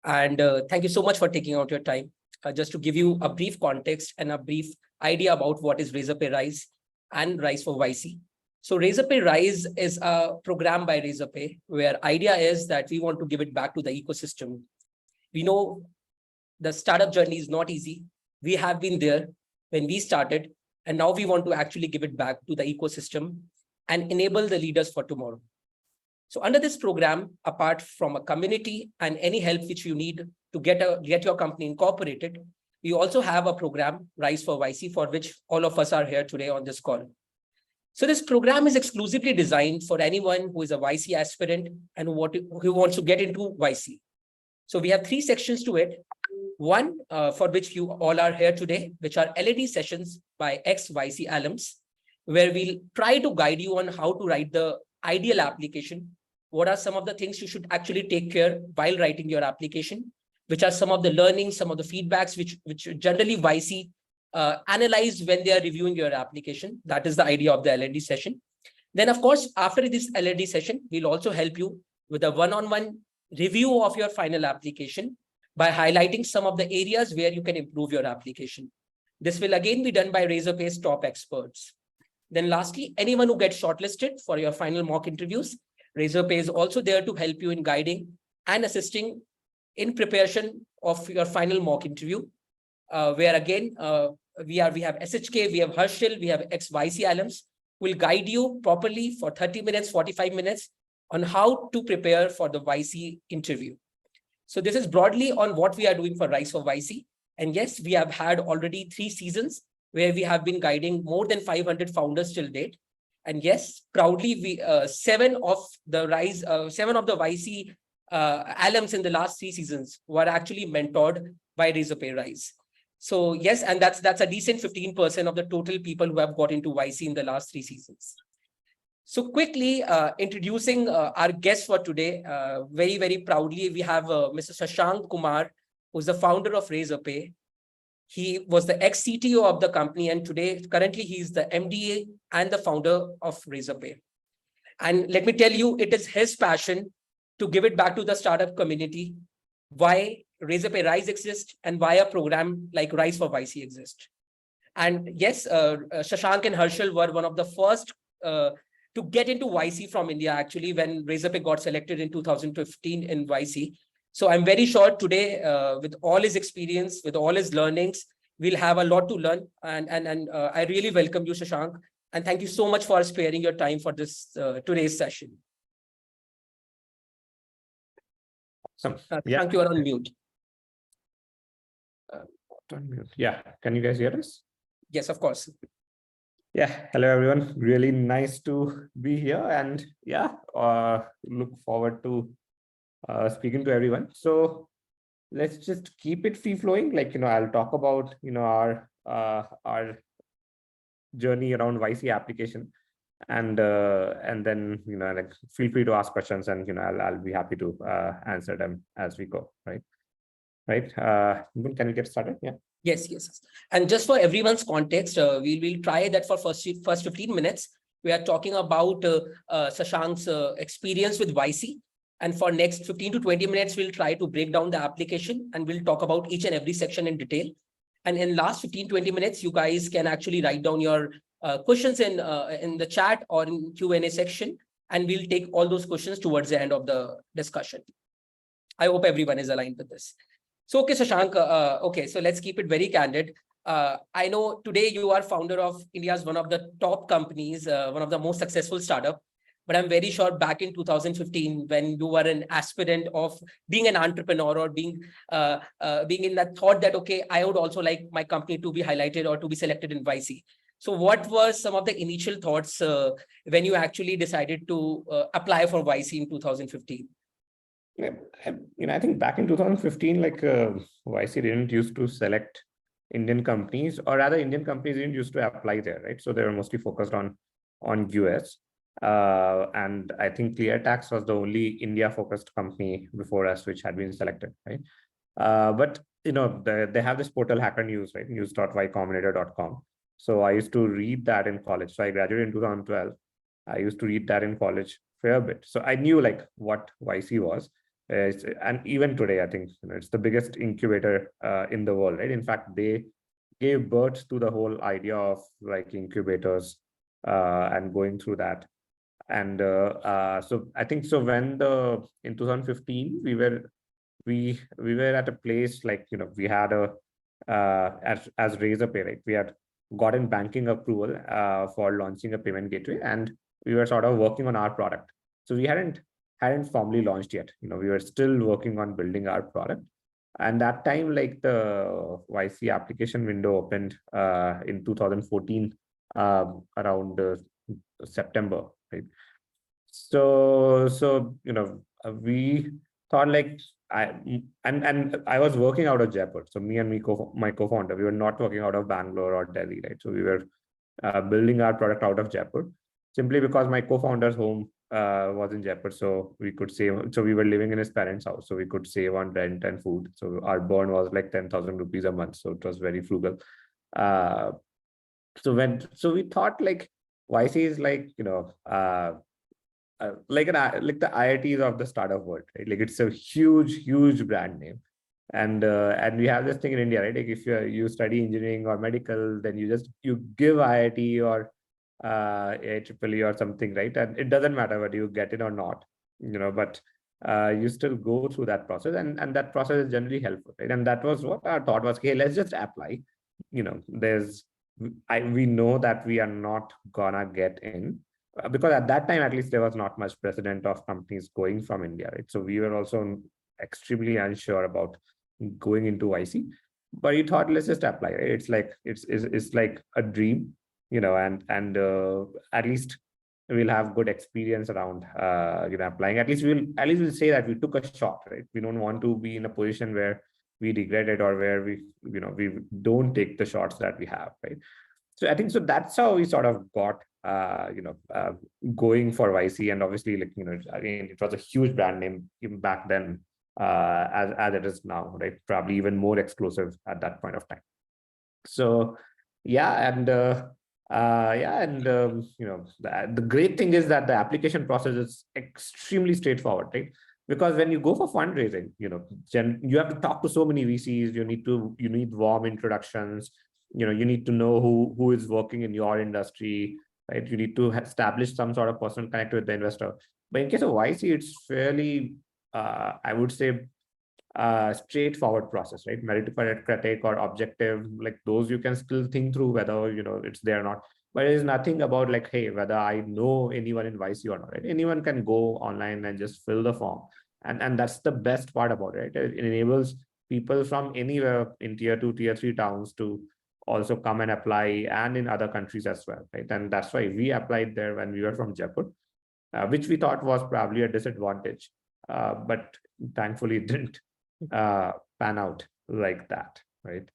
And thank you so much for taking out your time. Just to give you a brief context and a brief idea about what is Razorpay Rize and Rise for YC. So Razorpay Rize is a program by Razorpay where idea is that we want to give it back to the ecosystem. We know the startup journey is not easy. We have been there when we started, and now we want to actually give it back to the ecosystem and enable the leaders for tomorrow. So under this program, apart from a community and any help which you need to get your company incorporated, we also have a program, Rise for YC, for which all of us are here today on this call. So this program is exclusively designed for anyone who is a YC aspirant and who wants to get into YC. So we have 3 sections to it. One, for which you all are here today, which are LED sessions by ex-YC alums, where we'll try to guide you on how to write the ideal application. What are some of the things you should actually take care while writing your application? Which are some of the learnings, some of the feedbacks which generally YC analyze when they are reviewing your application. That is the idea of the L&D session. Then, of course, after this L&D session, we'll also help you with a one-on-one review of your final application by highlighting some of the areas where you can improve your application. This will again be done by Razorpay's top experts. Then lastly, anyone who gets shortlisted for your final mock interviews, Razorpay is also there to help you in guiding and assisting in preparation of your final mock interview, where again, we have SHK, we have Harshil, we have ex-YC alums who will guide you properly for 30 minutes, 45 minutes on how to prepare for the YC interview. So this is broadly on what we are doing for Rise for YC. And yes, we have had already 3 seasons where we have been guiding more than 500 founders till date. And yes, proudly, we 7 of the YC alums in the last 3 seasons were actually mentored by Razorpay Rize. So yes, and that's a decent 15% of the total people who have got into YC in the last 3 seasons. So quickly introducing our guest for today, very, very proudly, we have Mr. Shashank Kumar, who's the founder of Razorpay. He was the ex-CTO of the company, and currently he's the MDA and the founder of Razorpay. And let me tell you, it is his passion to give it back to the startup community, why Razorpay Rize exists and why a program like Rise for YC exists. And yes, Shashank and Harshil were one of the first to get into YC from India, actually, when Razorpay got selected in 2015 in YC. So I'm very sure today, with all his experience, with all his learnings, we'll have a lot to learn. And I really welcome you, Shashank. And thank you so much for sparing your time for this today's session. Yeah. Thank you. Are on mute. Yeah. Can you guys hear us? Yes, of course. Yeah. Hello, everyone. Really nice to be here. And yeah, look forward to speaking to everyone. So let's just keep it free flowing. I'll talk about, our journey around YC application, and then, feel free to ask questions, and, I'll be happy to answer them as we go. Right. Can we get started? Yeah. Yes. And just for everyone's context, we will try that for first 15 minutes. We are talking about Shashank's experience with YC. And for next 15 to 20 minutes, we'll try to break down the application and we'll talk about each and every section in detail. And in last 15-20 minutes, you guys can actually write down your questions in the chat or in Q&A section, and we'll take all those questions towards the end of the discussion. I hope everyone is aligned with this. So, okay, Shashank, okay, so let's keep it very candid. I know today you are founder of India's one of the top companies, one of the most successful startup. But I'm very sure back in 2015, when you were an aspirant of being an entrepreneur or being in that thought that, okay, I would also like my company to be highlighted or to be selected in YC. So what were some of the initial thoughts when you actually decided to apply for YC in 2015? Yeah, I think back in 2015, YC didn't used to select Indian companies, or rather Indian companies didn't used to apply there, right? So they were mostly focused on US. And I think ClearTax was the only India-focused company before us which had been selected, right? But they have this portal Hacker News, right? news.ycombinator.com. So I used to read that in college. So I graduated in 2012. I used to read that in college a fair bit. So I knew what YC was. And even today, I think it's the biggest incubator in the world, right? In fact, they gave birth to the whole idea of like incubators and going through that. And so I think so when in 2015 we were at a place like we had a as Razorpay, right? We had gotten banking approval for launching a payment gateway, and we were sort of working on our product. So we hadn't formally launched yet. We were still working on building our product. And that time, like the YC application window opened in 2014 around September, right? So we thought like and I was working out of Jaipur. So me and my co-founder, we were not working out of Bangalore or Delhi, right? So we were building our product out of Jaipur, simply because my co-founder's home was in Jaipur, so we could save. So we were living in his parents' house, so we could save on rent and food. So our burn was like 10,000 rupees a month, so it was very frugal. So we thought like YC is like like the IITs of the startup world, right? Like it's a huge brand name, and we have this thing in India, right? Like if you study engineering or medical, then you give IIT or AIEEE or something, right? And it doesn't matter whether you get it or not, but you still go through that process, and that process is generally helpful, right? And that was what our thought was. Okay, let's just apply. We know that we are not gonna get in, because at that time, at least, there was not much precedent of companies going from India, right? So we were also extremely unsure about going into YC, but you thought, let's just apply, right? It's like a dream, and at least we'll have good experience around applying. At least we'll say that we took a shot, right? We don't want to be in a position where we regret it, or where we don't take the shots that we have, right? So I think so that's how we sort of got going for YC. And obviously, like again, it was a huge brand name even back then, as it is now, right? Probably even more exclusive at that point of time. So yeah, and the great thing is that the application process is extremely straightforward, right? Because when you go for fundraising, you have to talk to so many VCs. You need warm introductions. You need to know who is working in your industry, right? You need to establish some sort of personal connect with the investor. But in case of YC, it's fairly, I would say, straightforward process, right? Meritocratic or objective, like those you can still think through whether it's there or not. But it is nothing about like, hey, whether I know anyone in YC or not, right? Anyone can go online and just fill the form, and that's the best part about it. It enables people from anywhere in tier 2, tier 3 towns to also come and apply, and in other countries as well, right? And that's why we applied there when we were from Jaipur, which we thought was probably a disadvantage, but thankfully it didn't pan out like that, right?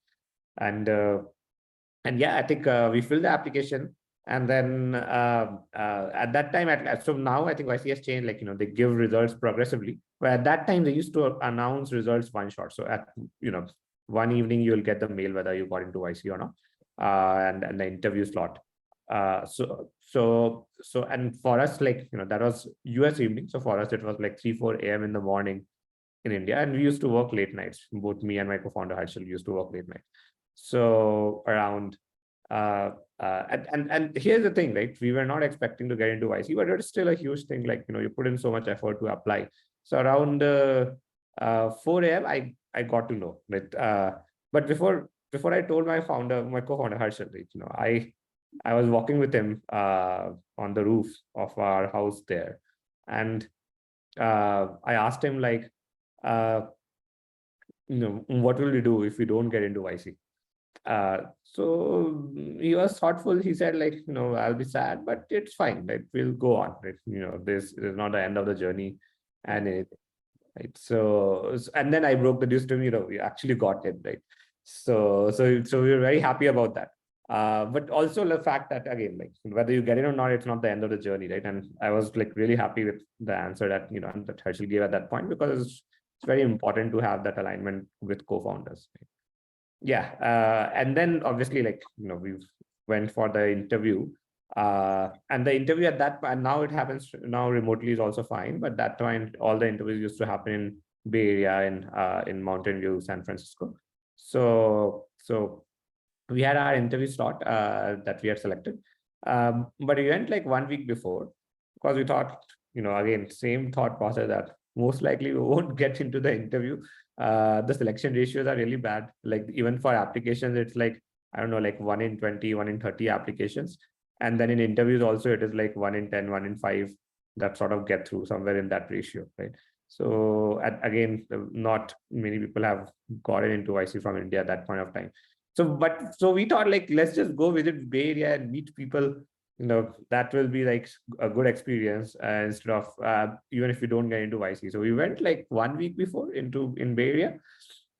And yeah, I think we filled the application, and then at that time, so now I think YC has changed, like they give results progressively, but at that time they used to announce results one shot. So at one evening you'll get the mail whether you got into YC or not, and the interview slot. And for us, like that was US evening, so for us it was like 3-4 a.m. in the morning in India, and we used to work late nights. Both me and my co-founder Harshal used to work late night. So around and here's the thing, right? We were not expecting to get into YC, but it's still a huge thing. Like you put in so much effort to apply. So around 4 a.m. I got to know, right? But before I told my co-founder Harshal, right, I was walking with him on the roof of our house there, and I asked him like, what will we do if we don't get into YC? So he was thoughtful. He said like, I'll be sad, but it's fine. Right? We'll go on. Right? This is not the end of the journey, and anything. Right. So and then I broke the news to him. We actually got it. Right. So we were very happy about that. But also the fact that, again, like whether you get it or not, it's not the end of the journey, right? And I was like really happy with the answer that that Harshal gave at that point, because it's very important to have that alignment with co-founders. Right? Yeah, and then obviously, like we went for the interview, And the interview at that, and now it happens now remotely is also fine, but that time all the interviews used to happen in Bay Area, in Mountain View, San Francisco. So we had our interview slot that we had selected, but we went like 1 week before, because we thought, again, same thought process, that most likely we won't get into the interview. The selection ratios are really bad. Like even for applications, it's like, I don't know, like 1 in 20, 1 in 30 applications. And then in interviews also, it is like 1 in 10, 1 in 5 that sort of get through, somewhere in that ratio, right? So again, not many people have gotten into YC from India at that point of time. So we thought, like, let's just go visit Bay Area and meet people. That will be like a good experience, instead of even if we don't get into YC. So we went like 1 week before in Bay Area,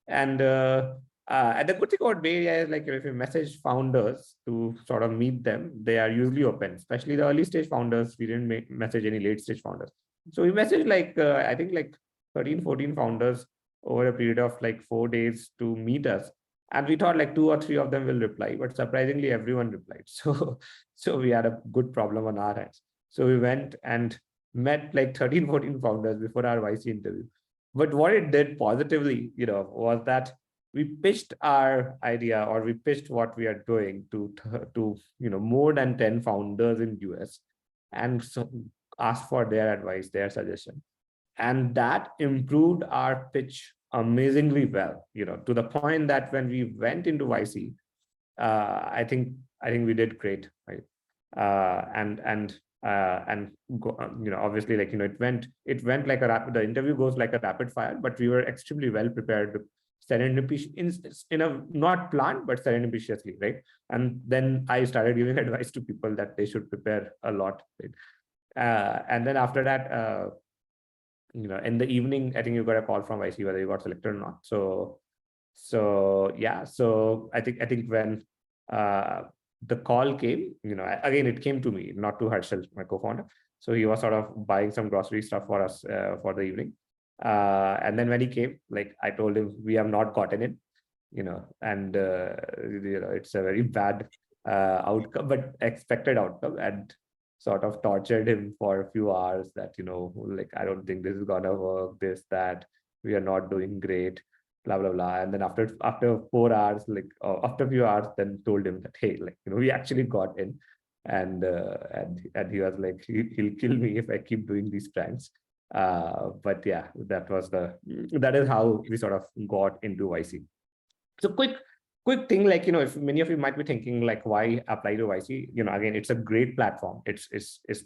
and the good thing about Bay Area is, like, if you message founders to sort of meet them, they are usually open, especially the early stage founders. We didn't message any late stage founders. So we messaged like I think like 13, 14 founders over a period of like 4 days to meet us. And we thought like 2 or 3 of them will reply, but surprisingly, everyone replied. So we had a good problem on our hands. So we went and met like 13, 14 founders before our YC interview. But what it did positively, was that we pitched our idea, or we pitched what we are doing to more than 10 founders in US, and so asked for their advice, their suggestion. And that improved our pitch amazingly well, to the point that when we went into YC, I think we did great, right? Obviously, like, it went like the interview goes like a rapid fire, but we were extremely well prepared, in a not planned but serendipitously, right? And then I started giving advice to people that they should prepare a lot, right? And then after that, in the evening, I think you got a call from YC whether you got selected or not. So yeah, so I think when the call came, again, it came to me, not to Harshal, my co-founder. So he was sort of buying some grocery stuff for us for the evening. And then when he came, like, I told him we have not gotten in, and it's a very bad outcome, but expected outcome, and sort of tortured him for a few hours that, like, I don't think this is gonna work, this, that, we are not doing great, blah, blah, blah. And then after 4 hours, like, after a few hours, then told him that, hey, like, we actually got in. And he was like, he'll kill me if I keep doing these pranks. But yeah, that is how we sort of got into YC. So quick thing, like, if many of you might be thinking, like, why apply to YC? Again, it's a great platform. It's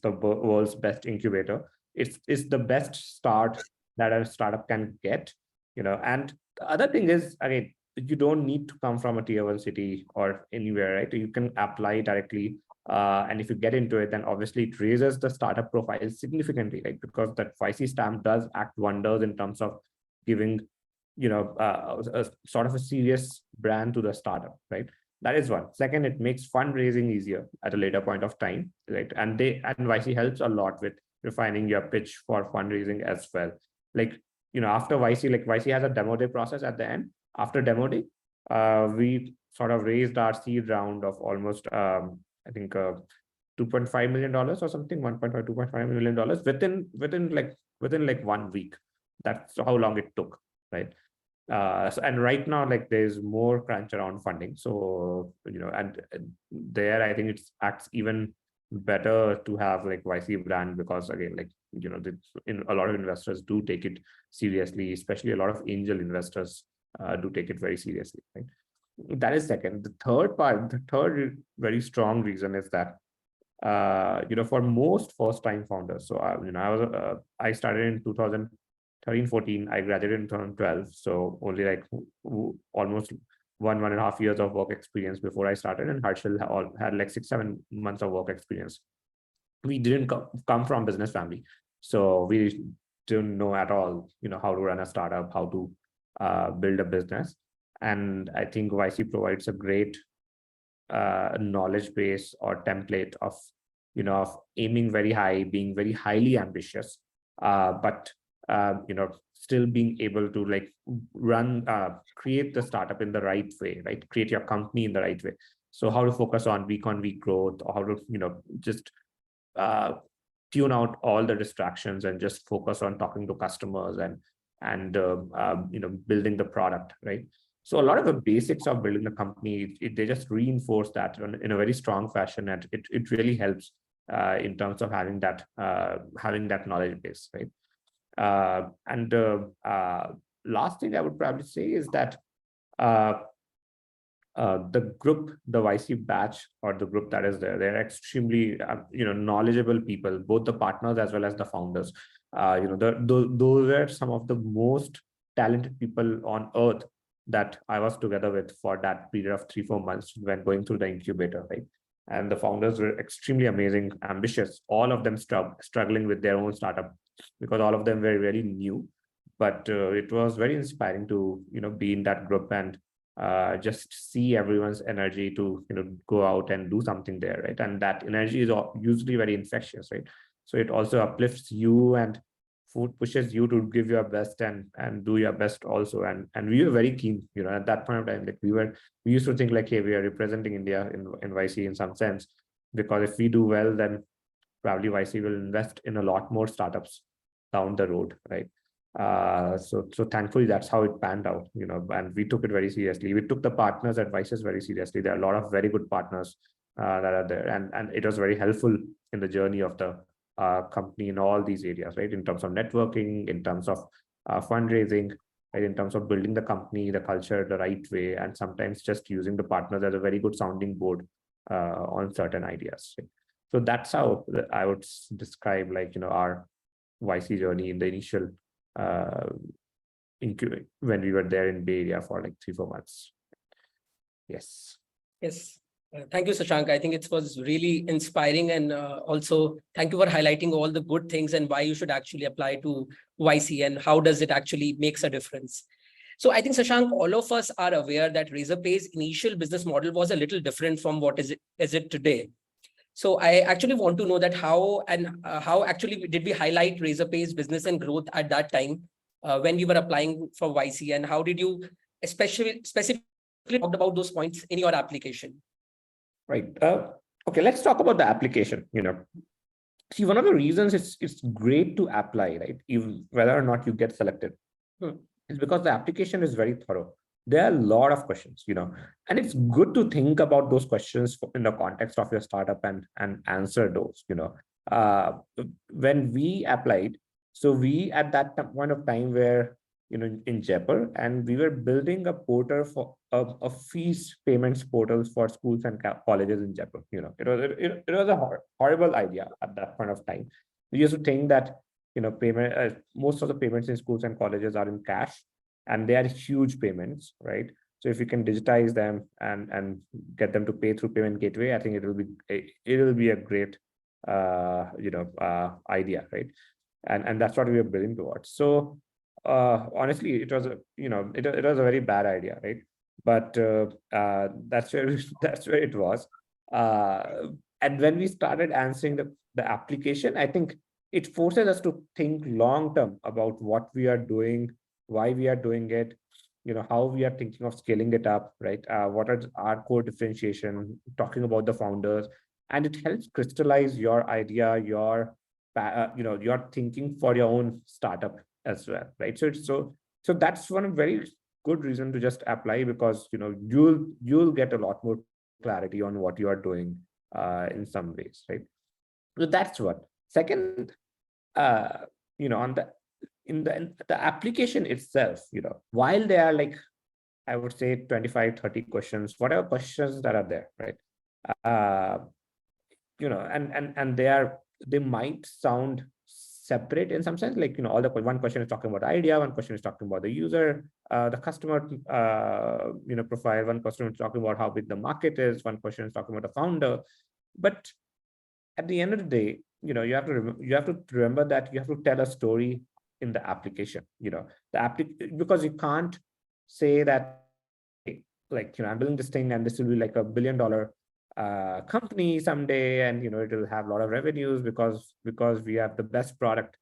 the world's best incubator. It's the best start that a startup can get. And the other thing is, again, you don't need to come from a tier 1 city or anywhere, right? You can apply directly. And if you get into it, then obviously it raises the startup profile significantly, right? Because that YC stamp does act wonders in terms of giving, a sort of a serious brand to the startup, right? That is one. Second, it makes fundraising easier at a later point of time, right? And YC helps a lot with refining your pitch for fundraising as well. Like, after YC, like, YC has a demo day process at the end. After demo day, we sort of raised our seed round of almost, I think, $2.5 million or something, 1.5, $2.5 million within like 1 week. That's how long it took, right? And right now, like, there's more crunch around funding. So, and there, I think it acts even better to have like YC brand, because again, like, a lot of investors do take it seriously, especially a lot of angel investors do take it very seriously, right? That is second. The third very strong reason is that, for most first-time founders. So, I started in 2013, 14. I graduated in 2012. So only like almost 1.5 years of work experience before I started, and Harshal had like 6-7 months of work experience. We didn't come from business family, so we didn't know at all, how to run a startup, how to build a business. And I think YC provides a great knowledge base or template of, of aiming very high, being very highly ambitious, but still being able to like create the startup in the right way, right? Create your company in the right way. So how to focus on week growth, or how to, just tune out all the distractions and just focus on talking to customers and building the product, right? So a lot of the basics of building the company, they just reinforce that in a very strong fashion, and it really helps in terms of having that knowledge base, right? And last thing I would probably say is that the group, the YC batch, or the group that is there, they're extremely knowledgeable people, both the partners as well as the founders. Those are some of the most talented people on earth that I was together with for that period of 3-4 months when going through the incubator, right? And the founders were extremely amazing, ambitious, all of them struggling with their own startup, because all of them were very new. But it was very inspiring to be in that group and just see everyone's energy to go out and do something there, right? And that energy is usually very infectious, right? So it also uplifts you and food pushes you to give your best and do your best also. And we were very keen, at that point of time, like we used to think like, hey, we are representing India in YC in some sense, because if we do well, then probably YC will invest in a lot more startups down the road, right? So thankfully that's how it panned out, and we took it very seriously. We took the partners' advices very seriously. There are a lot of very good partners that are there, and it was very helpful in the journey of the company in all these areas, right? In terms of networking, in terms of fundraising, right? In terms of building the company, the culture the right way, and sometimes just using the partners as a very good sounding board on certain ideas, right? So that's how I would describe our YC journey in the initial when we were there in Bay Area for like 3-4 months. Yes. Thank you, Shashank. I think it was really inspiring, and also thank you for highlighting all the good things and why you should actually apply to YC and how does it actually makes a difference. So I think, Shashank, all of us are aware that Razorpay's initial business model was a little different from what is it today. So I actually want to know that how actually did we highlight Razorpay's business and growth at that time when we were applying for YC, and how did you specifically talk about those points in your application? Right. Okay, let's talk about the application. See, one of the reasons it's great to apply, right, even whether or not you get selected, is because the application is very thorough. There are a lot of questions, and it's good to think about those questions in the context of your startup and answer those. When we applied, so we at that point of time were in Jaipur, and we were building a portal for a fees payments portals for schools and colleges in Jaipur. It was a horrible idea at that point of time. We used to think that payment most of the payments in schools and colleges are in cash, and they are huge payments, right? So if you can digitize them and get them to pay through payment gateway, I think it will be a great idea, right? And that's what we were building towards. So honestly, it was it was a very bad idea, right? But that's where it was. And when we started answering the application, I think it forces us to think long term about what we are doing, why we are doing it, how we are thinking of scaling it up, right? What are our core differentiation, talking about the founders, and it helps crystallize your idea, your thinking for your own startup as well, right? So that's one very good reason to just apply, because you'll get a lot more clarity on what you are doing in some ways, right? So that's what. Second, on the application itself, while there are like, I would say 25-30 questions, whatever questions that are there, right? And they might sound separate in some sense, like all the one question is talking about the idea, one question is talking about the user, the customer profile, one question is talking about how big the market is, one question is talking about the founder. But at the end of the day, you have to remember that you have to tell a story in the application, because you can't say that, like, I'm building this thing and this will be like $1 billion company someday, and it will have a lot of revenues because we have the best product.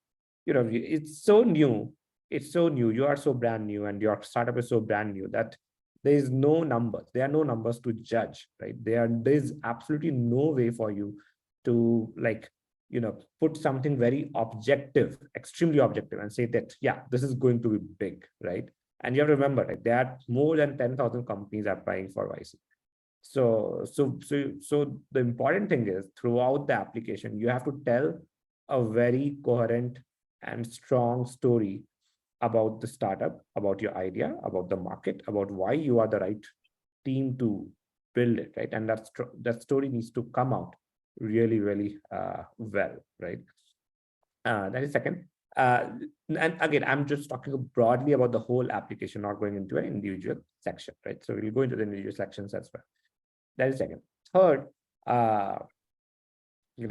It's so new, you are so brand new, and your startup is so brand new that There is no numbers. There are no numbers to judge, right? There's absolutely no way for you to like, put something very objective, extremely objective, and say that, yeah, this is going to be big, right? And you have to remember, like, there are more than 10,000 companies applying for YC. So the important thing is, throughout the application, you have to tell a very coherent and strong story about the startup, about your idea, about the market, about why you are the right team to build it, right? And that story needs to come out really, really well, right? That is second. And again, I'm just talking broadly about the whole application, not going into an individual section, right? So we'll go into the individual sections as well. That is second. Third, you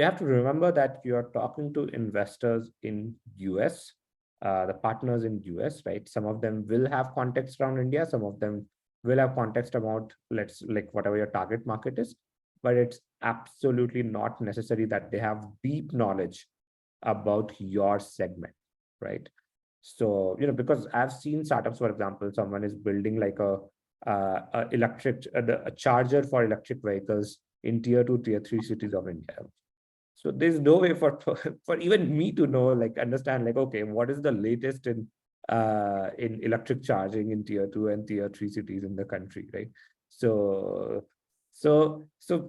have to remember that you are talking to investors in US, the partners in US, right? Some of them will have context around India. Some of them will have context about, like whatever your target market is, but it's absolutely not necessary that they have deep knowledge about your segment, right? So, because I've seen startups, for example, someone is building like a charger for electric vehicles in tier 2, tier 3 cities of India. So there's no way for even me to know, like, understand, like, okay, what is the latest in electric charging in tier 2 and tier 3 cities in the country, right? So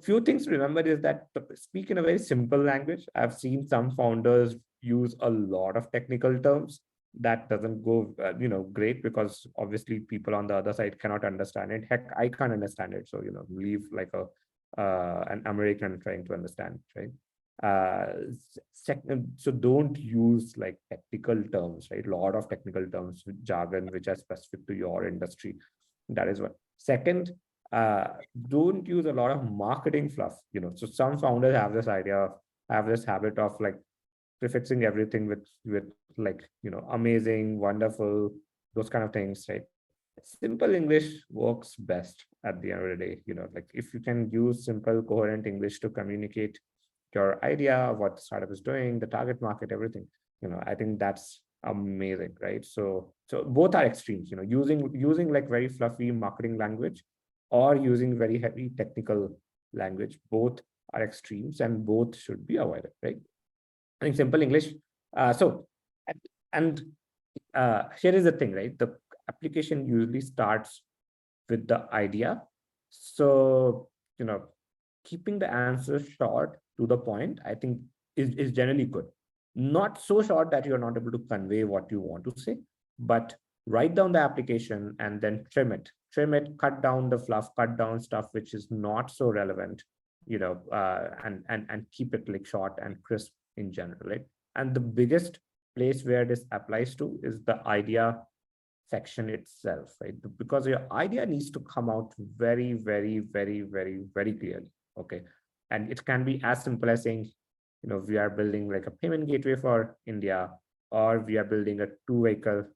few things to remember is that speak in a very simple language. I've seen some founders use a lot of technical terms. That doesn't go great, because obviously people on the other side cannot understand it. Heck, I can't understand it. So leave like an American trying to understand it, right? Second, so don't use like technical terms, right? A lot of technical terms, jargon which are specific to your industry. That is one. Second, don't use a lot of marketing fluff. So some founders have this habit of like prefixing everything with like amazing, wonderful, those kind of things, right? Simple English works best at the end of the day. Like, if you can use simple, coherent English to communicate your idea, what the startup is doing, the target market, everything, I think that's amazing, right? So both are extremes, using like very fluffy marketing language or using very heavy technical language. Both are extremes and both should be avoided, right? I think simple English. And here is the thing, right? The application usually starts with the idea. So, keeping the answer short to the point, I think is generally good. Not so short that you're not able to convey what you want to say, but write down the application and then trim it, cut down the fluff, cut down stuff which is not so relevant, and keep it like short and crisp in general, right? And the biggest place where this applies to is the idea section itself, right? Because your idea needs to come out very, very, very, very, very clearly. Okay. And it can be as simple as saying, we are building like a payment gateway for India, or we are building a two-wheeler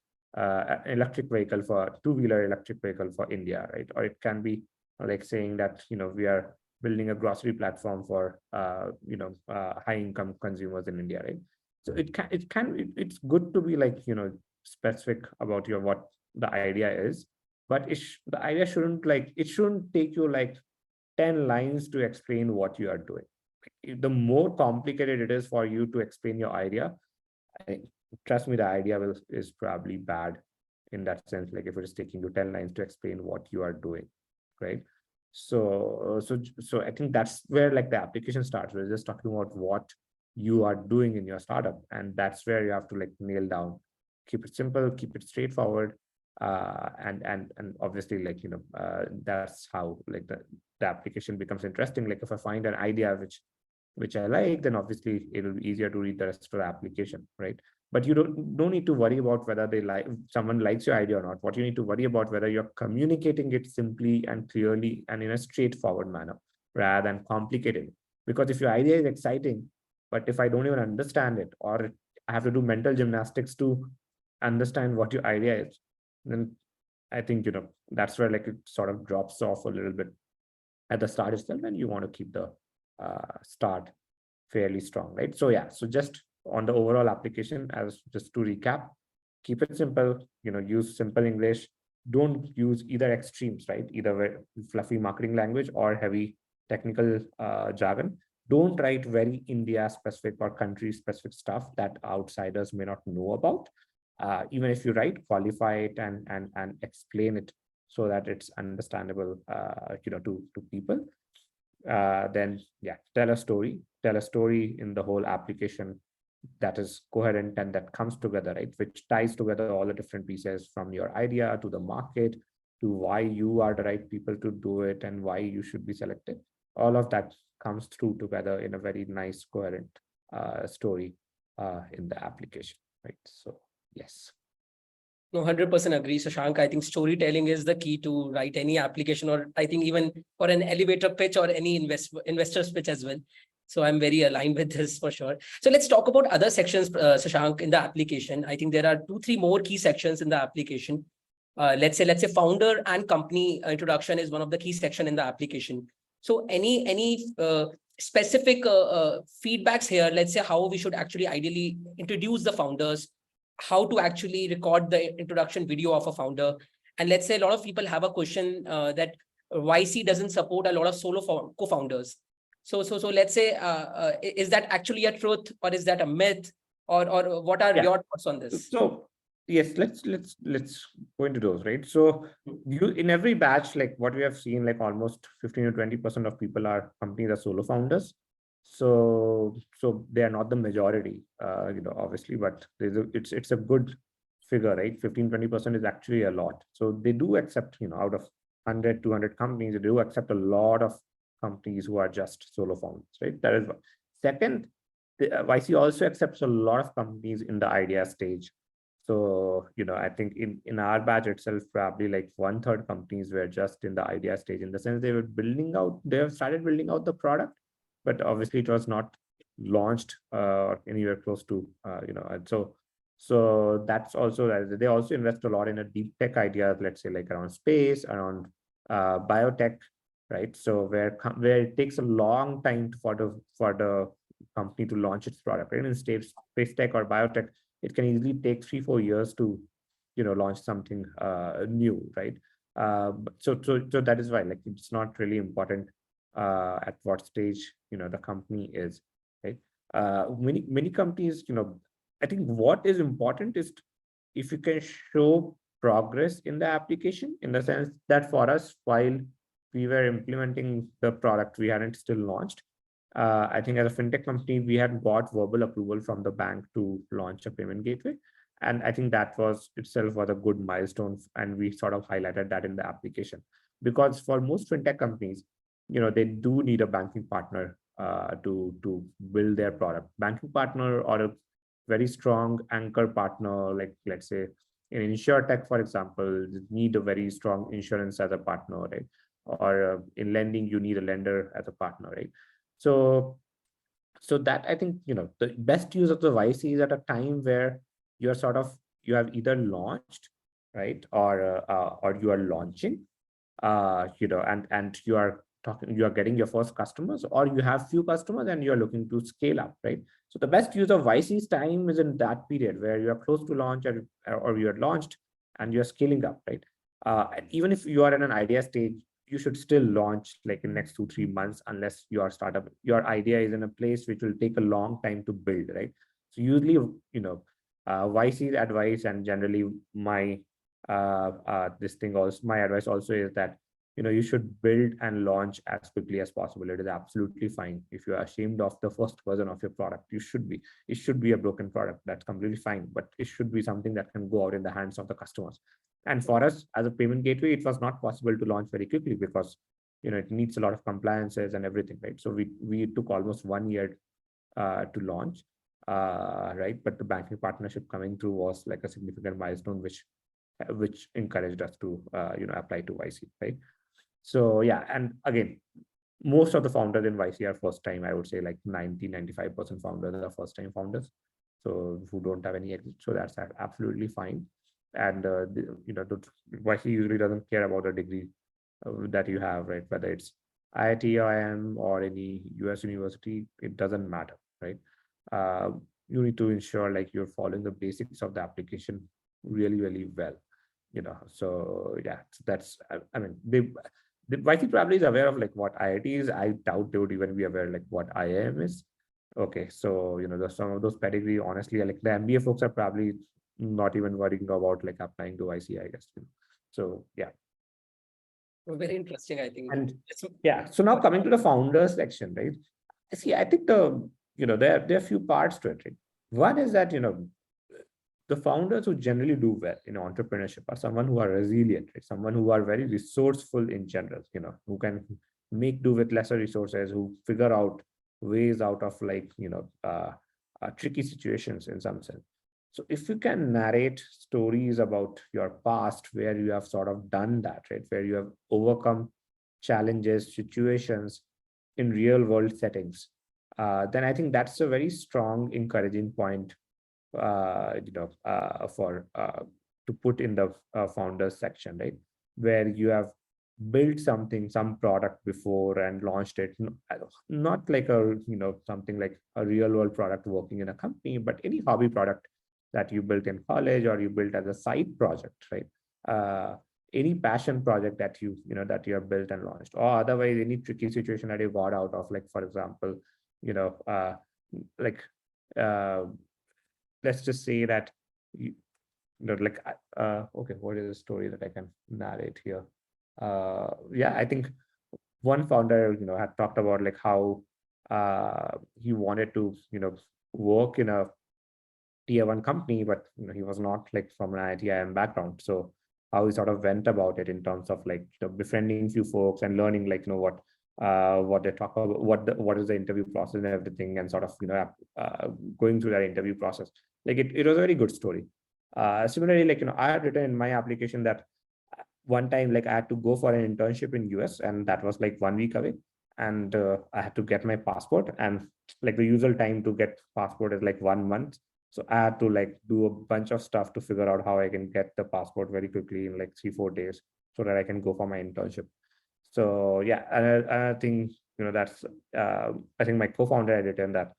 electric vehicle for India, right? Or it can be like saying that, we are building a grocery platform for, high-income consumers in India, right? So it's good to be like, specific about what the idea is, but the idea shouldn't take you like 10 lines to explain what you are doing. The more complicated it is for you to explain your idea, trust me, the idea is probably bad in that sense. Like, if it is taking you 10 lines to explain what you are doing, right? So I think that's where like the application starts. We're just talking about what you are doing in your startup, and that's where you have to like nail down. Keep it simple, keep it straightforward, and obviously, like, that's how like the application becomes interesting. Like, if I find an idea which I like, then obviously it'll be easier to read the rest of the application, right? But you don't need to worry about whether someone likes your idea or not. What you need to worry about, whether you're communicating it simply and clearly and in a straightforward manner rather than complicated it. Because if your idea is exciting, but if I don't even understand it, or I have to do mental gymnastics to understand what your idea is, then I think, that's where like it sort of drops off a little bit at the start itself, and you want to keep the start fairly strong, right? So yeah, so just on the overall application, as just to recap, keep it simple, use simple English, don't use either extremes, right? Either very fluffy marketing language or heavy technical jargon. Don't write very India specific or country specific stuff that outsiders may not know about. Even if you write, qualify it and explain it so that it's understandable, to people. Then yeah, tell a story in the whole application that is coherent and that comes together, right? Which ties together all the different pieces from your idea to the market to why you are the right people to do it and why you should be selected. All of that comes through together in a very nice, coherent story in the application, right? So yes. No, 100% agree, Shashank. I think storytelling is the key to write any application, or I think even for an elevator pitch or any investor's pitch as well. So I'm very aligned with this for sure. So let's talk about other sections, Shashank, in the application. I think there are 2-3 more key sections in the application. Let's say founder and company introduction is one of the key section in the application. So any specific feedbacks here, let's say how we should actually ideally introduce the founders, how to actually record the introduction video of a founder. And let's say a lot of people have a question that YC doesn't support a lot of solo co-founders. So let's say, is that actually a truth or is that a myth, or what are your thoughts on this? So yes, let's go into those, right? So you in every batch, like what we have seen, like almost 15 to 20% of people are companies are solo founders. So they are not the majority, obviously, but it's a good figure, right? 15-20% is actually a lot. So they do accept, out of 100, 200 companies, they do accept a lot of companies who are just solo founders, right? That is one. Second, YC also accepts a lot of companies in the idea stage. So, I think in our batch itself, probably like 1/3 companies were just in the idea stage, in the sense they have started building out the product, but obviously it was not launched or anywhere close to, and so that's also that they also invest a lot in a deep tech ideas, let's say like around space, around biotech, right? So where it takes a long time for the company to launch its product, right? In space tech or biotech, it can easily take 3-4 years to, launch something new, right? So that is why, like, it's not really important at what stage, the company is, right? Many companies, I think what is important is if you can show progress in the application, in the sense that for us, while we were implementing the product, we hadn't still launched. I think as a fintech company, we had got verbal approval from the bank to launch a payment gateway. And I think that was itself was a good milestone. And we sort of highlighted that in the application, because for most fintech companies, they do need a banking partner to build their product. Banking partner or a very strong anchor partner, like let's say in InsurTech, for example, you need a very strong insurance as a partner, right? Or in lending, you need a lender as a partner, right? So that I think, the best use of the YC is at a time where you have either launched, right, or you are launching, and you are getting your first customers, or you have few customers and you are looking to scale up, right? So the best use of YC's time is in that period where you are close to launch, or you are launched and you are scaling up, right? And even if you are in an idea stage, you should still launch like in next 2-3 months, unless your idea is in a place which will take a long time to build, right? So usually, YC's advice, and generally my my advice also is that, you should build and launch as quickly as possible. It is absolutely fine if you are ashamed of the first version of your product. It should be a broken product. That's completely fine, but it should be something that can go out in the hands of the customers. And for us as a payment gateway, it was not possible to launch very quickly because, it needs a lot of compliances and everything, right? So we took almost 1 year to launch, right? But the banking partnership coming through was like a significant milestone, which encouraged us to, apply to YC, right? So yeah, and again, most of the founders in YC are first time. I would say like 90-95% founders are first time founders, so who don't have any exit. So that's absolutely fine. And the YC usually doesn't care about the degree that you have, right? Whether it's IIT, IIM, or any US university, it doesn't matter, right? You need to ensure like you're following the basics of the application really, really well. So yeah, that's, I mean, the YC probably is aware of like what IIT is. I doubt they would even be aware like what IIM is. Okay, so there's some of those pedigree, honestly, like the MBA folks are probably not even worrying about like applying to YC, I guess. So yeah. Very interesting, I think. And yeah, so now coming to the founders section, right? See, I think there are a few parts to it, right? One is that the founders who generally do well in entrepreneurship are someone who are resilient, right? Someone who are very resourceful in general, who can make do with lesser resources, who figure out ways out of like tricky situations in some sense. So if you can narrate stories about your past where you have sort of done that, right, where you have overcome challenges, situations in real world settings, then I think that's a very strong, encouraging point, for to put in the founders section, right, where you have built something, some product before and launched it, not like a something like a real world product working in a company, but any hobby product that you built in college or you built as a side project, right? Any passion project that that you have built and launched, or otherwise any tricky situation that you got out of, like for example, like let's just say that okay, what is the story that I can narrate here? Yeah, I think one founder had talked about like how he wanted to work in a tier one company, but he was not like from an IIM background. So how he sort of went about it in terms of like befriending few folks and learning like what they talk about, what is the interview process and everything, and sort of going through that interview process. Like it was a very good story. Similarly, like I had written in my application that one time like I had to go for an internship in US, and that was like 1 week away, and I had to get my passport, and like the usual time to get passport is like 1 month. So I had to like do a bunch of stuff to figure out how I can get the passport very quickly in like 3-4 days so that I can go for my internship. So yeah, I think that's I think my co-founder had written that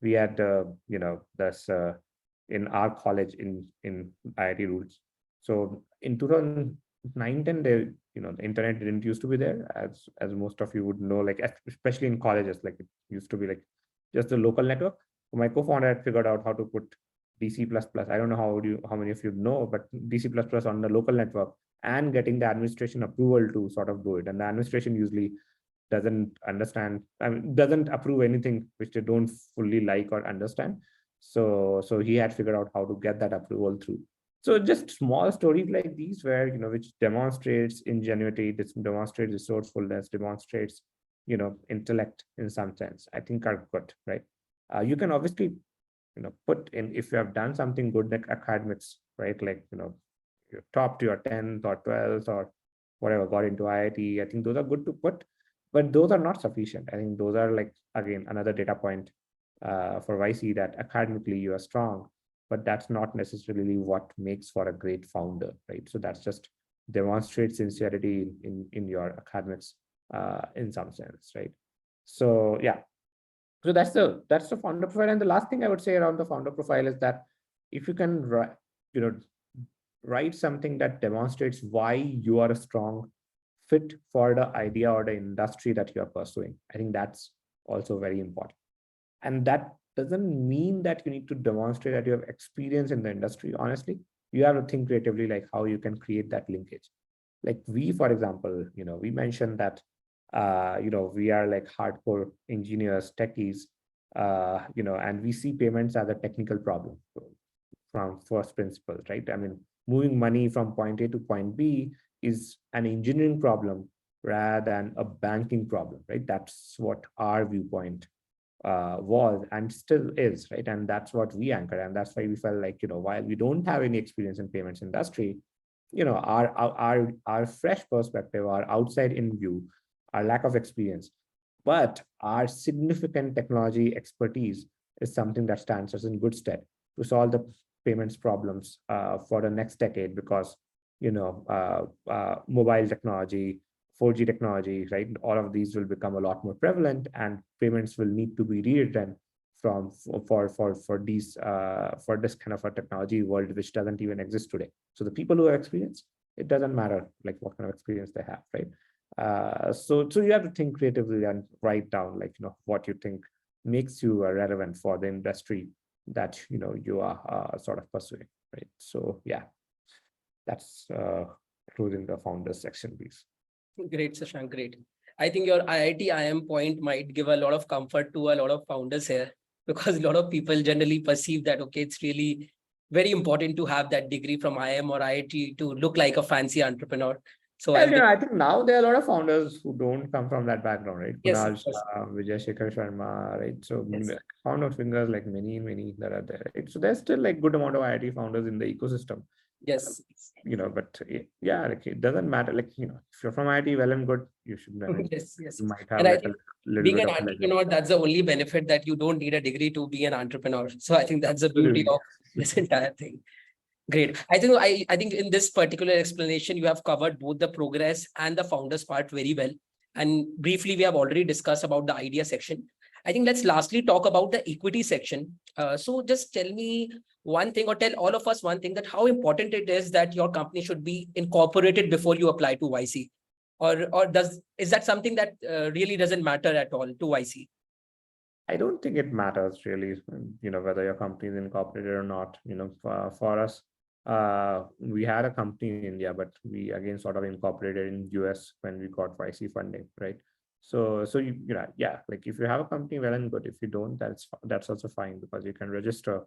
we had this in our college in IIT rules. So in 2009-10, the internet didn't used to be there, as most of you would know, like especially in colleges, like it used to be like just the local network. So my co-founder had figured out how to put DC++. I don't know how many of you know, but DC++ on the local network, and getting the administration approval to sort of do it. And the administration usually doesn't understand, doesn't approve anything which they don't fully like or understand. So he had figured out how to get that approval through. So just small stories like these where, which demonstrates ingenuity, this demonstrates resourcefulness, demonstrates, intellect in some sense, I think are good, right? You can obviously, put in, if you have done something good like academics, right? Like, you topped your 10th or 12th or whatever, got into IIT, I think those are good to put, but those are not sufficient. I think those are like, again, another data point for YC that academically you are strong, but that's not necessarily what makes for a great founder, right? So that's just demonstrate sincerity in your academics in some sense, right? So yeah, so that's the founder profile. And the last thing I would say around the founder profile is that if you can write something that demonstrates why you are a strong fit for the idea or the industry that you are pursuing, I think that's also very important. And that doesn't mean that you need to demonstrate that you have experience in the industry. Honestly, you have to think creatively, like how you can create that linkage. Like we, for example, we mentioned that we are like hardcore engineers, techies, and we see payments as a technical problem from first principles, right? I mean, moving money from point A to point B is an engineering problem rather than a banking problem, right? That's what our viewpoint was and still is, right? And that's what we anchor, and that's why we felt like, while we don't have any experience in payments industry, our fresh perspective, our outside in view, our lack of experience, but our significant technology expertise is something that stands us in good stead to solve the payments problems for the next decade, because mobile technology, 4G technology, right? All of these will become a lot more prevalent, and payments will need to be rewritten for these for this kind of a technology world which doesn't even exist today. So the people who have experience, it doesn't matter like what kind of experience they have, right? So you have to think creatively and write down like what you think makes you relevant for the industry that you are sort of pursuing, right? So yeah, that's closing the founders section, please. Great, Shashank, great. I think your IIT IM point might give a lot of comfort to a lot of founders here, because a lot of people generally perceive that, okay, it's really very important to have that degree from IM or IIT to look like a fancy entrepreneur. So Well, I think now there are a lot of founders who don't come from that background, right? yes, Kunal of course. Shah, Vijay Shekhar Sharma, right? So Yes. count of fingers, like many that are there, right? So there's still like good amount of IIT founders in the ecosystem. Yes. But yeah, like it doesn't matter. Like, if you're from IIT, well and good, you should, I mean, Yes, yes. you might have And I like a think little being bit an of legend. entrepreneur, that's the only benefit, that you don't need a degree to be an entrepreneur. So I think that's the beauty Absolutely. of this entire thing. Great. I think in this particular explanation, you have covered both the progress and the founders part very well. And briefly, we have already discussed about the idea section. I think let's lastly talk about the equity section. So just tell me one thing, or tell all of us one thing, that how important it is that your company should be incorporated before you apply to YC, or is that something that really doesn't matter at all to YC? I don't think it matters really, whether your company is incorporated or not. For us, we had a company in India, but we again sort of incorporated in US when we got YC funding, right? So yeah, like if you have a company, well and good. If you don't, that's also fine, because you can register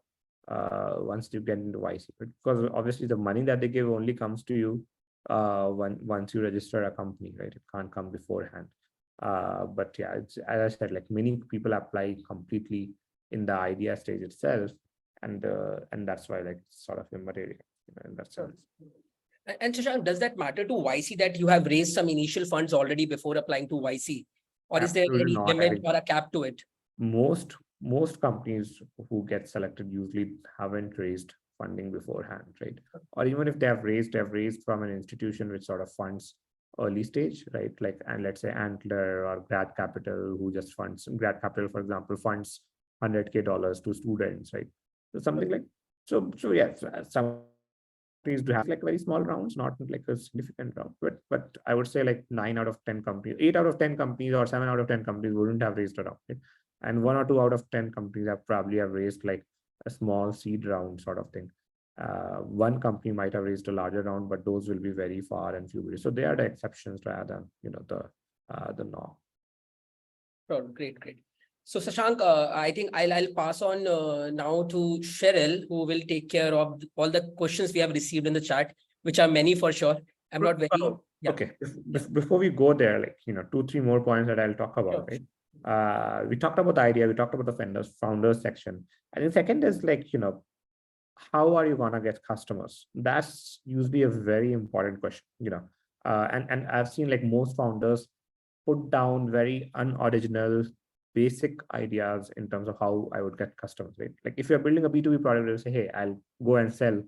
once you get into YC. Because obviously the money that they give only comes to you once you register a company, right? It can't come beforehand. But yeah, it's, as I said, like many people apply completely in the idea stage itself, and that's why like it's sort of immaterial, in that sense. And Shashank, does that matter to YC that you have raised some initial funds already before applying to YC, or is there Absolutely any not. I limit think or a cap to it? most companies who get selected usually haven't raised funding beforehand, right? Or even if they've raised from an institution which sort of funds early stage, right? Like, and let's say Antler or Grad Capital, who just funds. Grad Capital, for example, funds $100K to students, right? So something like, so yeah, some companies do have like very small rounds, not like a significant round, but I would say like 9 out of 10 companies, 8 out of 10 companies, or 7 out of 10 companies wouldn't have raised a round, right? And 1 or 2 out of 10 companies have probably raised like a small seed round sort of thing. One company might have raised a larger round, but those will be very far and few. So they are the exceptions rather than the norm. Oh, great, great. So Shashank, I think I'll pass on now to Cheryl, who will take care of all the questions we have received in the chat, which are many for sure. I'm not very. Yeah. Okay. Before we go there, like 2-3 more points that I'll talk about, Sure. right? We talked about the idea, we talked about the founders section. And the second is like, how are you gonna get customers? That's usually a very important question, and I've seen like most founders put down very unoriginal, basic ideas in terms of how I would get customers, right? Like if you're building a B2B product, you'll say, hey, I'll go and sell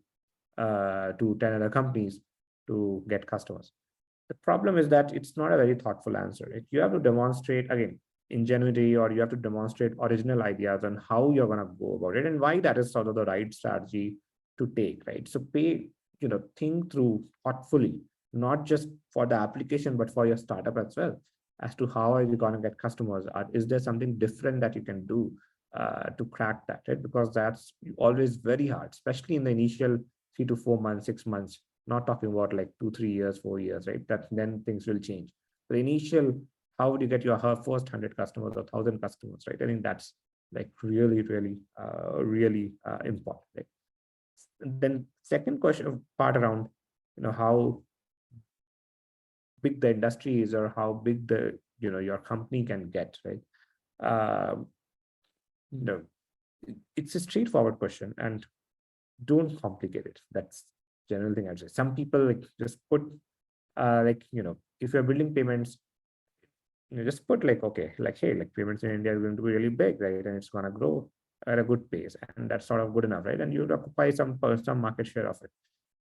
to 10 other companies to get customers. The problem is that it's not a very thoughtful answer, right? You have to demonstrate, again, ingenuity, or you have to demonstrate original ideas on how you're going to go about it and why that is sort of the right strategy to take, right? So think through thoughtfully, not just for the application, but for your startup as well, as to how are you going to get customers? Is there something different that you can do to crack that, right? Because that's always very hard, especially in the initial 3 to 4 months, 6 months, not talking about like 2, 3 years, 4 years, right? That then things will change. The initial, how would you get your first 100 customers or 1,000 customers, right? I think that's like really important, right? And then second question part around, how big the industry is, or how big the, your company can get, right? It's a straightforward question, and don't complicate it. That's general thing I'd say. Some people like just put if you're building payments, just put like, okay, like, hey, like payments in India are going to be really big, right? And it's going to grow at a good pace, and that's sort of good enough, right? And you occupy some market share of it.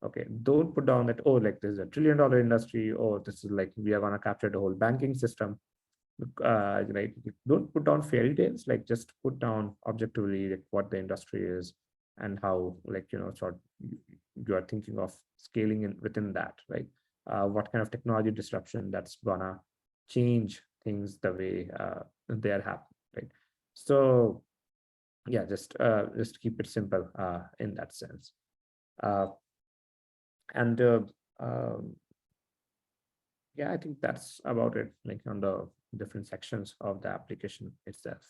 Okay, don't put down that, oh, like this is $1 trillion industry, or this is like we are going to capture the whole banking system. right? Don't put down fairy tales, like just put down objectively like what the industry is and how, like, you are thinking of scaling in within that, right? What kind of technology disruption that's gonna change things the way they are happening, right? So yeah, just keep it simple in that sense. Uh, and yeah, I think that's about it, like on the different sections of the application itself.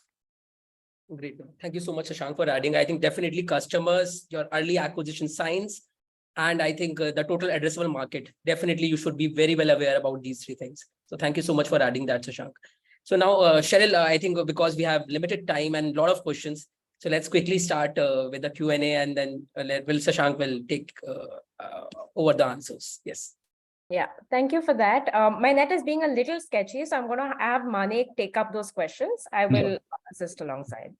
Great. Thank you so much, Shashank, for adding. I think definitely customers, your early acquisition signs, and I think the total addressable market. Definitely, you should be very well aware about these three things. So thank you so much for adding that, Shashank. So now, Cheryl, I think because we have limited time and a lot of questions, so let's quickly start with the Q&A, and then Shashank will take over the answers. Yes. Yeah, thank you for that. My net is being a little sketchy, so I'm going to have Manik take up those questions. I will assist alongside.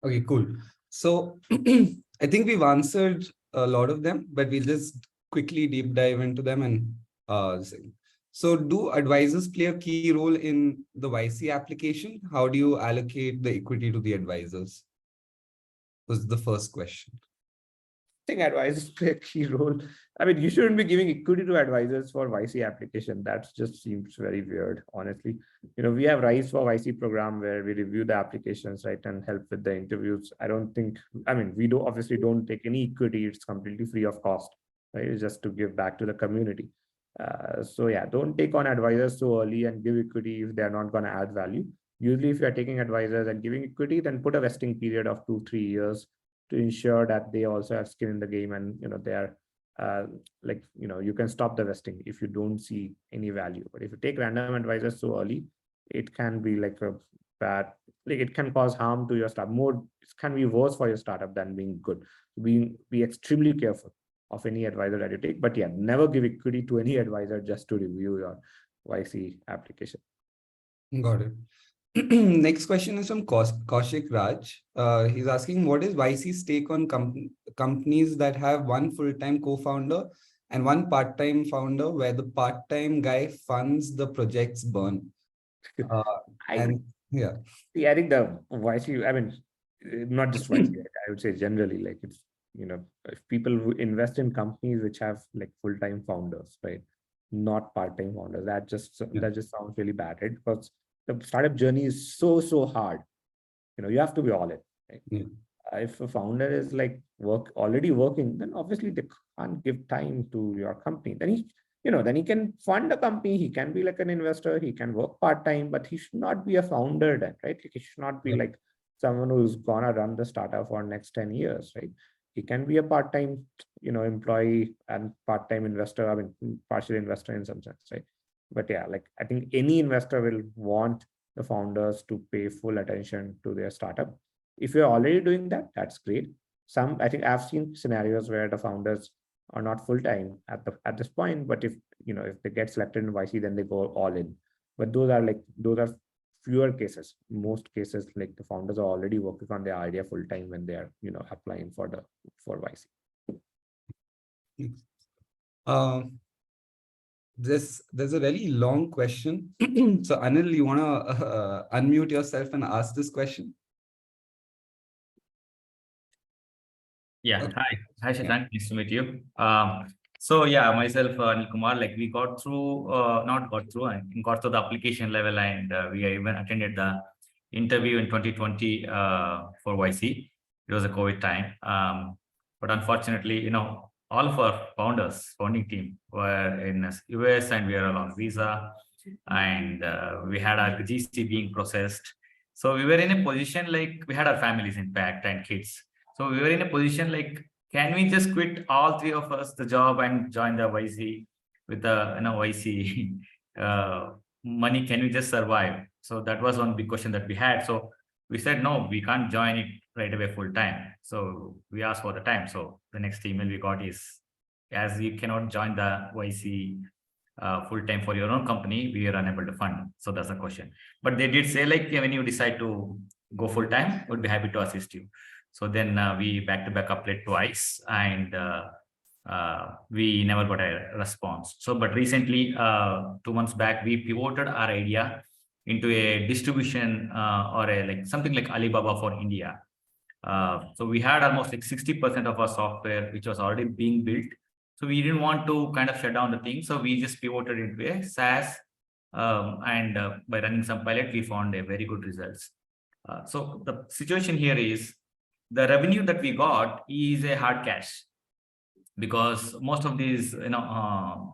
Okay, cool. So I think we've answered a lot of them, but we'll just quickly deep dive into them and so do advisors play a key role in the YC application? How do you allocate the equity to the advisors? Was the first question. I think advisors play a key role. I mean, you shouldn't be giving equity to advisors for YC application. That just seems very weird, honestly. We have Rise for YC program where we review the applications, right, and help with the interviews. I mean, we obviously don't take any equity. It's completely free of cost, right? It's just to give back to the community. So yeah, don't take on advisors so early and give equity if they're not going to add value. Usually, if you're taking advisors and giving equity, then put a vesting period of 2-3 years to ensure that they also have skin in the game, and they are you can stop the vesting if you don't see any value. But if you take random advisors so early, it can be like a bad, like it can cause harm to your startup. It can be worse for your startup than being good. Be extremely careful of any advisor that you take. But yeah, never give equity to any advisor just to review your YC application. Got it. Next question is from Kaushik Raj. He's asking, what is YC's take on companies that have one full-time co-founder and one part-time founder, where the part-time guy funds the project's burn? I think the YC, I mean, not just YC, I would say generally, like it's, if people who invest in companies which have like full-time founders, right, not part-time founders, that just sounds really bad, right? Because the startup journey is so hard. You have to be all in, right? Yeah. If a founder is like already working, then obviously they can't give time to your company. Then he can fund a company. He can be like an investor. He can work part-time, but he should not be a founder then, right? He should not be like someone who's gonna run the startup for next 10 years, right? He can be a part-time, employee and part-time investor. I mean, partial investor in some sense, right? But yeah, like I think any investor will want the founders to pay full attention to their startup. If you're already doing that, that's great. I think I've seen scenarios where the founders are not full-time at this point, but if they get selected in YC, then they go all in. But those are fewer cases. Most cases, like the founders are already working on their idea full-time when they are applying for YC. There's a really long question. So Anil, you want to unmute yourself and ask this question? Yeah. Hi Shashank, nice to meet you. So yeah, myself Anil Kumar, like we got through I got to the application level, and we even attended the interview in 2020 for YC. It was a COVID time, but unfortunately, all of our founding team were in US, and we are on visa, and we had our GC being processed. So we were in a position like we had our families intact and kids. So we were in a position like, can we just quit all three of us the job and join the YC with the YC money? Can we just survive? So that was one big question that we had. So we said, no, we can't join it right away full time. So we asked for the time. So the next email we got is, as you cannot join the YC full time for your own company, we are unable to fund. So that's the question. But they did say, like, when you decide to go full time, we'd be happy to assist you. So then we back-to-back applied twice, and we never got a response. So, but recently, 2 months back, we pivoted our idea into a distribution or a like something like Alibaba for India. So we had almost like 60% of our software which was already being built. So we didn't want to kind of shut down the thing. So we just pivoted into a SaaS, and by running some pilot, we found a very good results. So the situation here is the revenue that we got is a hard cash, because most of these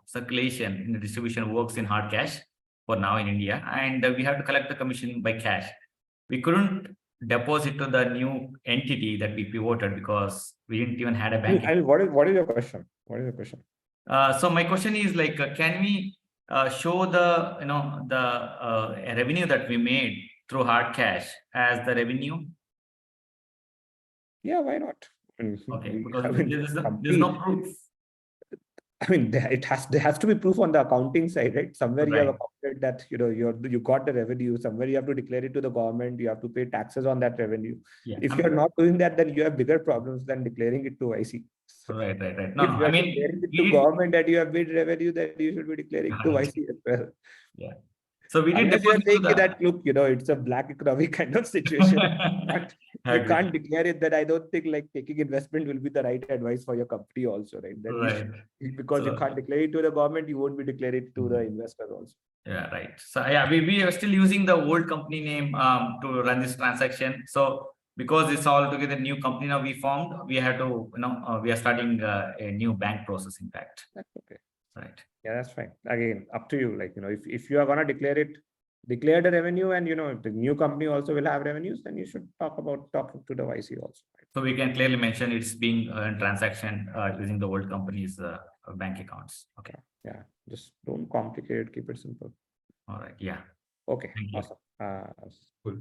circulation in the distribution works in hard cash for now in India, and we have to collect the commission by cash. We couldn't deposit to the new entity that we pivoted because we didn't even had a bank. What is your question? What is your question? So my question is like, can we show the revenue that we made through hard cash as the revenue? Yeah, why not? Okay, because there's no proof. I mean, there has to be proof on the accounting side, right? Somewhere you have accounted that you got the revenue. Somewhere you have to declare it to the government. You have to pay taxes on that revenue. Yeah. If you're not doing that, then you have bigger problems than declaring it to YC. Right. No, if you are declaring it to government that you have made revenue, then you should be declaring to YC as well. Yeah. So we did. Unless you are saying that, look, it's a black economy kind of situation. You can't declare it. That I don't think like taking investment will be the right advice for your company also, right? Because you can't declare it to the government, you won't be declaring it to the investor also. Yeah, right. So yeah, we are still using the old company name to run this transaction. So because it's all together new company now we formed, we have to, we are starting a new bank process, in fact. That's okay. Right. Yeah, that's fine. Again, up to you. Like, if you are going to declare the revenue, and, if the new company also will have revenues, then you should talking to the YC also. Right? So we can clearly mention it's being a transaction using the old company's bank accounts. Okay. Yeah. Just don't complicate it. Keep it simple. All right. Yeah. Okay. Awesome. Cool.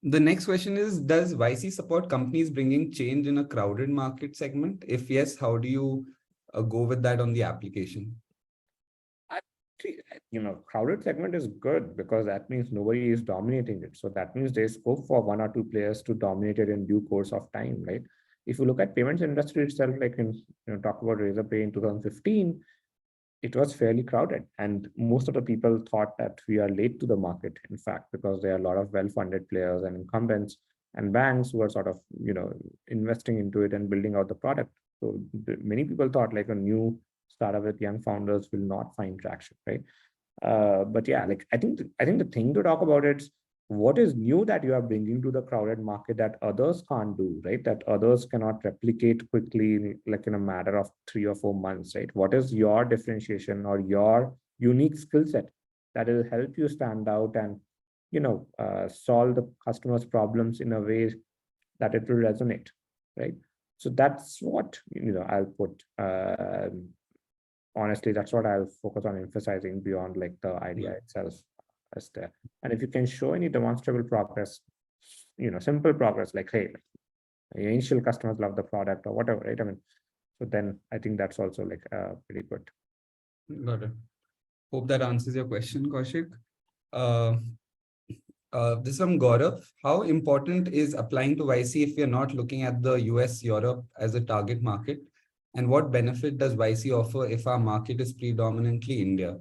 The next question is, does YC support companies bringing change in a crowded market segment? If yes, how do you go with that on the application? Crowded segment is good because that means nobody is dominating it. So that means there's scope for one or two players to dominate it in due course of time, right? If you look at payments industry itself, like talk about Razorpay in 2015, it was fairly crowded, and most of the people thought that we are late to the market, in fact, because there are a lot of well-funded players and incumbents and banks who are sort of, investing into it and building out the product. So many people thought like a new startup with young founders will not find traction, right? But yeah, like I think the thing to talk about is what is new that you are bringing to the crowded market that others can't do, right? That others cannot replicate quickly, like in a matter of 3 or 4 months, right? What is your differentiation or your unique skill set that will help you stand out and, solve the customer's problems in a way that it will resonate, right? So that's what, I'll put, honestly, that's what I'll focus on emphasizing beyond like the idea itself. There. And if you can show any demonstrable progress, simple progress, like, hey, initial customers love the product or whatever, right? I mean, so then I think that's also like pretty good. Got it. Hope that answers your question, Kaushik. This is from Gaurav. How important is applying to YC if we are not looking at the US, Europe as a target market? And what benefit does YC offer if our market is predominantly India?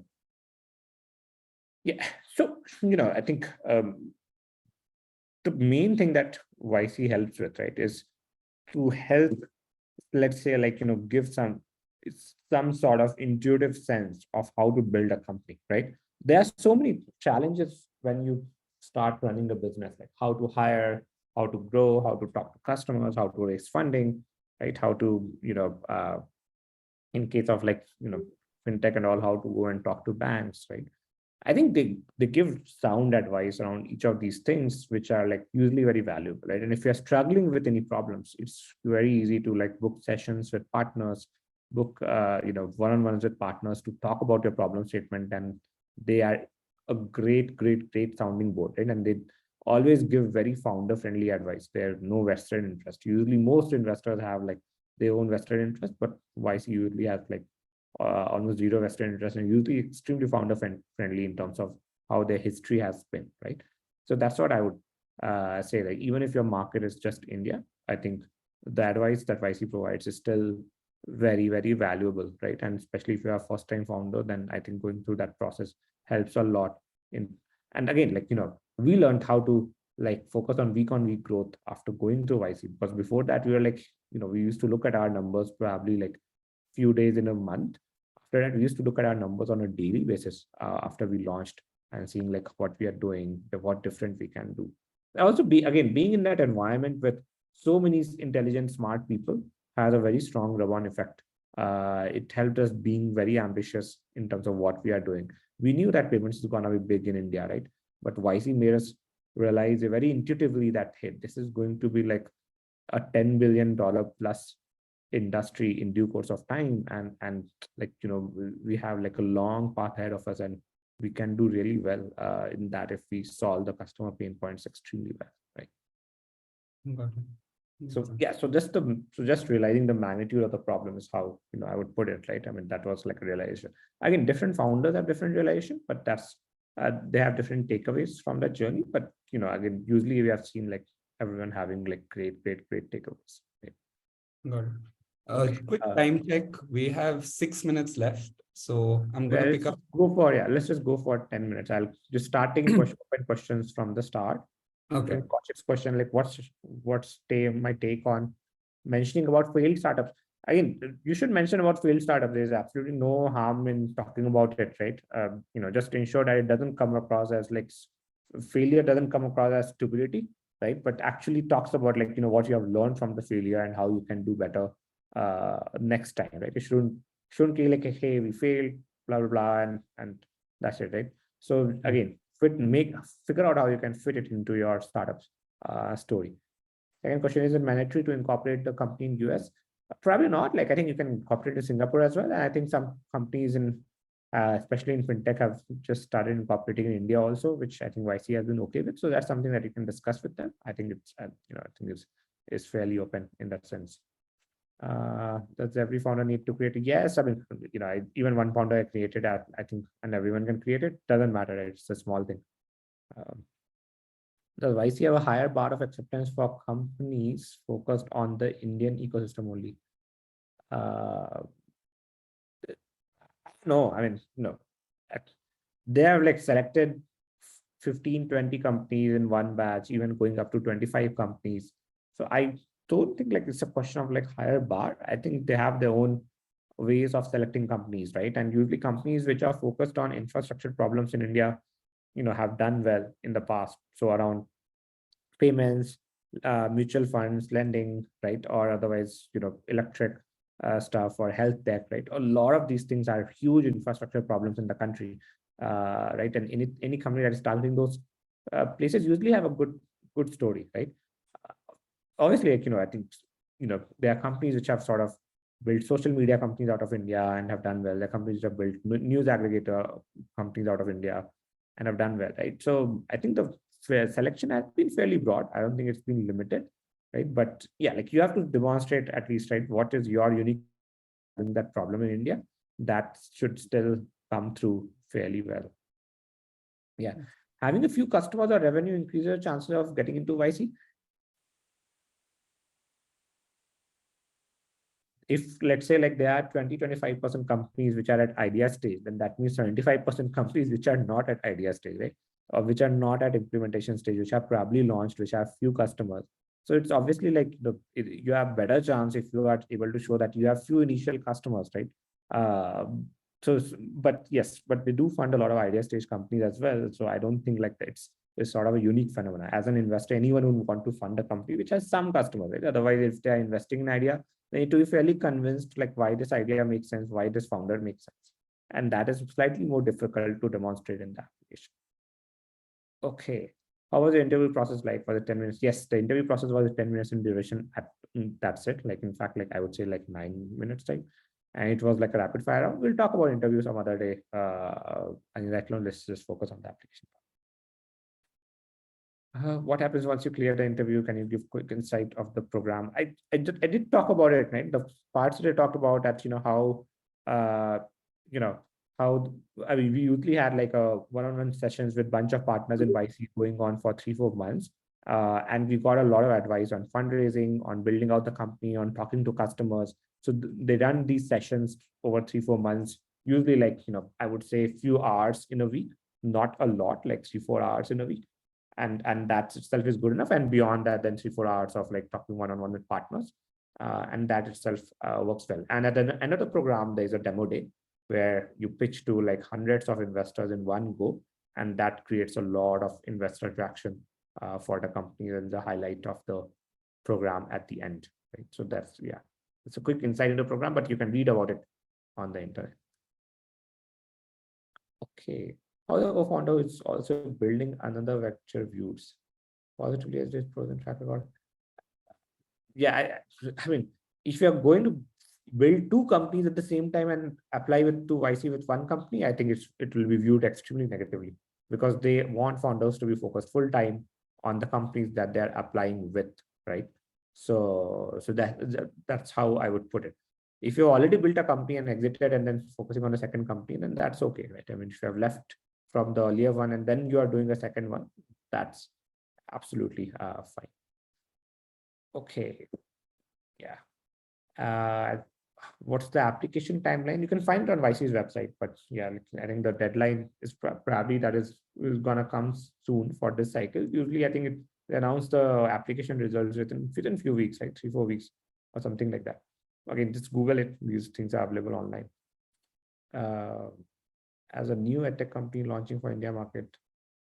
Yeah, so, I think the main thing that YC helps with, right, is to help, let's say, like, give some sort of intuitive sense of how to build a company, right? There are so many challenges when you start running a business, like how to hire, how to grow, how to talk to customers, how to raise funding, right? How to, in case of like, fintech and all, how to go and talk to banks, right? I think they give sound advice around each of these things, which are like usually very valuable, right? And if you're struggling with any problems, it's very easy to like book sessions with partners, book, one-on-ones with partners to talk about your problem statement. And they are a great sounding board, right? And they always give very founder-friendly advice. There's no vested interest. Usually most investors have like their own vested interest, but YC usually has like almost zero vested interest and usually extremely founder friendly in terms of how their history has been, right? So that's what I would say, like, even if your market is just India, I think the advice that YC provides is still very valuable, right? And especially if you're a first time founder, then I think going through that process helps a lot in And again, like, we learned how to like focus on week growth after going through YC, because before that we were like, we used to look at our numbers probably like few days in a month. After that, we used to look at our numbers on a daily basis after we launched, and seeing like what we are doing, what different we can do. Also, being in that environment with so many intelligent, smart people has a very strong rub-on effect. It helped us being very ambitious in terms of what we are doing. We knew that payments is going to be big in India, right? But YC made us realize very intuitively that, hey, this is going to be like a $10 billion plus industry in due course of time, and like, we have like a long path ahead of us, and we can do really well in that if we solve the customer pain points extremely well, right? Got it. So yeah, so just realizing the magnitude of the problem is how I would put it, right? I mean, that was like a realization. Again, different founders have different realization, but that's they have different takeaways from that journey. But again, usually we have seen like everyone having like great takeaways. Right? Got it. Okay. Quick time check. We have 6 minutes left, so I'm going to pick up. Let's just go for 10 minutes. I'll just start taking questions from the start. Okay. Kaushik's question, like what's my take on mentioning about failed startups? Again, you should mention about failed startups. There's absolutely no harm in talking about it, right? Just ensure that it doesn't come across as like failure, doesn't come across as stupidity, right? But actually talks about like what you have learned from the failure and how you can do better next time, right? It shouldn't be like, hey, we failed, blah blah blah, and that's it, right? So again, figure out how you can fit it into your startup's story. Second question, is it mandatory to incorporate the company in US? Probably not. Like, I think you can incorporate in Singapore as well. And I think some companies especially in fintech, have just started incorporating in India also, which I think YC has been okay with. So that's something that you can discuss with them. I think it's fairly open in that sense. Does every founder need to create it? Yes, I mean, even one founder I created, I think, and everyone can create it. Doesn't matter, right? It's a small thing. Does YC have a higher bar of acceptance for companies focused on the Indian ecosystem only? No, I mean, no. They have like selected 15, 20 companies in one batch, even going up to 25 companies. So I don't think like it's a question of like higher bar. I think they have their own ways of selecting companies, right? And usually companies which are focused on infrastructure problems in India, have done well in the past. So around payments, mutual funds, lending, right? Or otherwise, electric stuff or health tech, right? A lot of these things are huge infrastructure problems in the country, right? And any company that is targeting those places usually have a good story, right? Obviously, like, I think, there are companies which have sort of built social media companies out of India and have done well. There are companies which have built news aggregator companies out of India and have done well, right? So I think the selection has been fairly broad. I don't think it's been limited, right? But yeah, like you have to demonstrate at least, right, what is your unique in that problem in India. That should still come through fairly well. Yeah. Having a few customers or revenue increases your chances of getting into YC. If let's say like there are 20-25% companies which are at idea stage, then that means 75% companies which are not at idea stage, right? Or which are not at implementation stage, which have probably launched, which have few customers. So it's obviously like you have better chance if you are able to show that you have few initial customers, right? But we do fund a lot of idea stage companies as well. So I don't think like it's sort of a unique phenomenon. As an investor, anyone would want to fund a company which has some customers, right? Otherwise, if they are investing in idea, they need to be fairly convinced like why this idea makes sense, why this founder makes sense. And that is slightly more difficult to demonstrate in the application. Okay. How was the interview process like? Was it 10 minutes? Yes, the interview process was 10 minutes in duration. That's it. Like, in fact, like I would say like 9 minutes time. And it was like a rapid fire round. We'll talk about interviews some other day. And right now, let's just focus on the application. What happens once you clear the interview? Can you give quick insight of the program? I did talk about it, right? The parts that I talked about that, how, how I mean, we usually had like a one-on-one sessions with bunch of partners in YC going on for 3-4 months. And we got a lot of advice on fundraising, on building out the company, on talking to customers. So they run these sessions over 3-4 months, usually like, I would say a few hours in a week. not a lot, like 3-4 hours in a week. And that itself is good enough. And beyond that, then 3-4 hours of like talking one-on-one with partners. And that itself works well. And at the end of the program, there's a demo day where you pitch to like hundreds of investors in one go. And that creates a lot of investor traction for the company, and the highlight of the program at the end. Right? So that's, yeah, it's a quick insight into the program, but you can read about it on the internet. Okay. How the co-founder is also building another vector views positively as this pros and track record. Yeah, I mean, if you are going to build two companies at the same time and apply to YC with one company, I think it will be viewed extremely negatively, because they want founders to be focused full time on the companies that they're applying with, right? So that's how I would put it. If you already built a company and exited and then focusing on a second company, then that's okay, right? I mean, if you have left from the earlier one and then you are doing a second one, that's absolutely fine. Okay, yeah. What's the application timeline? You can find it on YC's website, but yeah, I think the deadline is probably that is gonna come soon for this cycle. Usually, I think they announce the application results within few weeks, like 3-4 weeks or something like that. Again, just Google it. These things are available online. As a new edtech company launching for India market,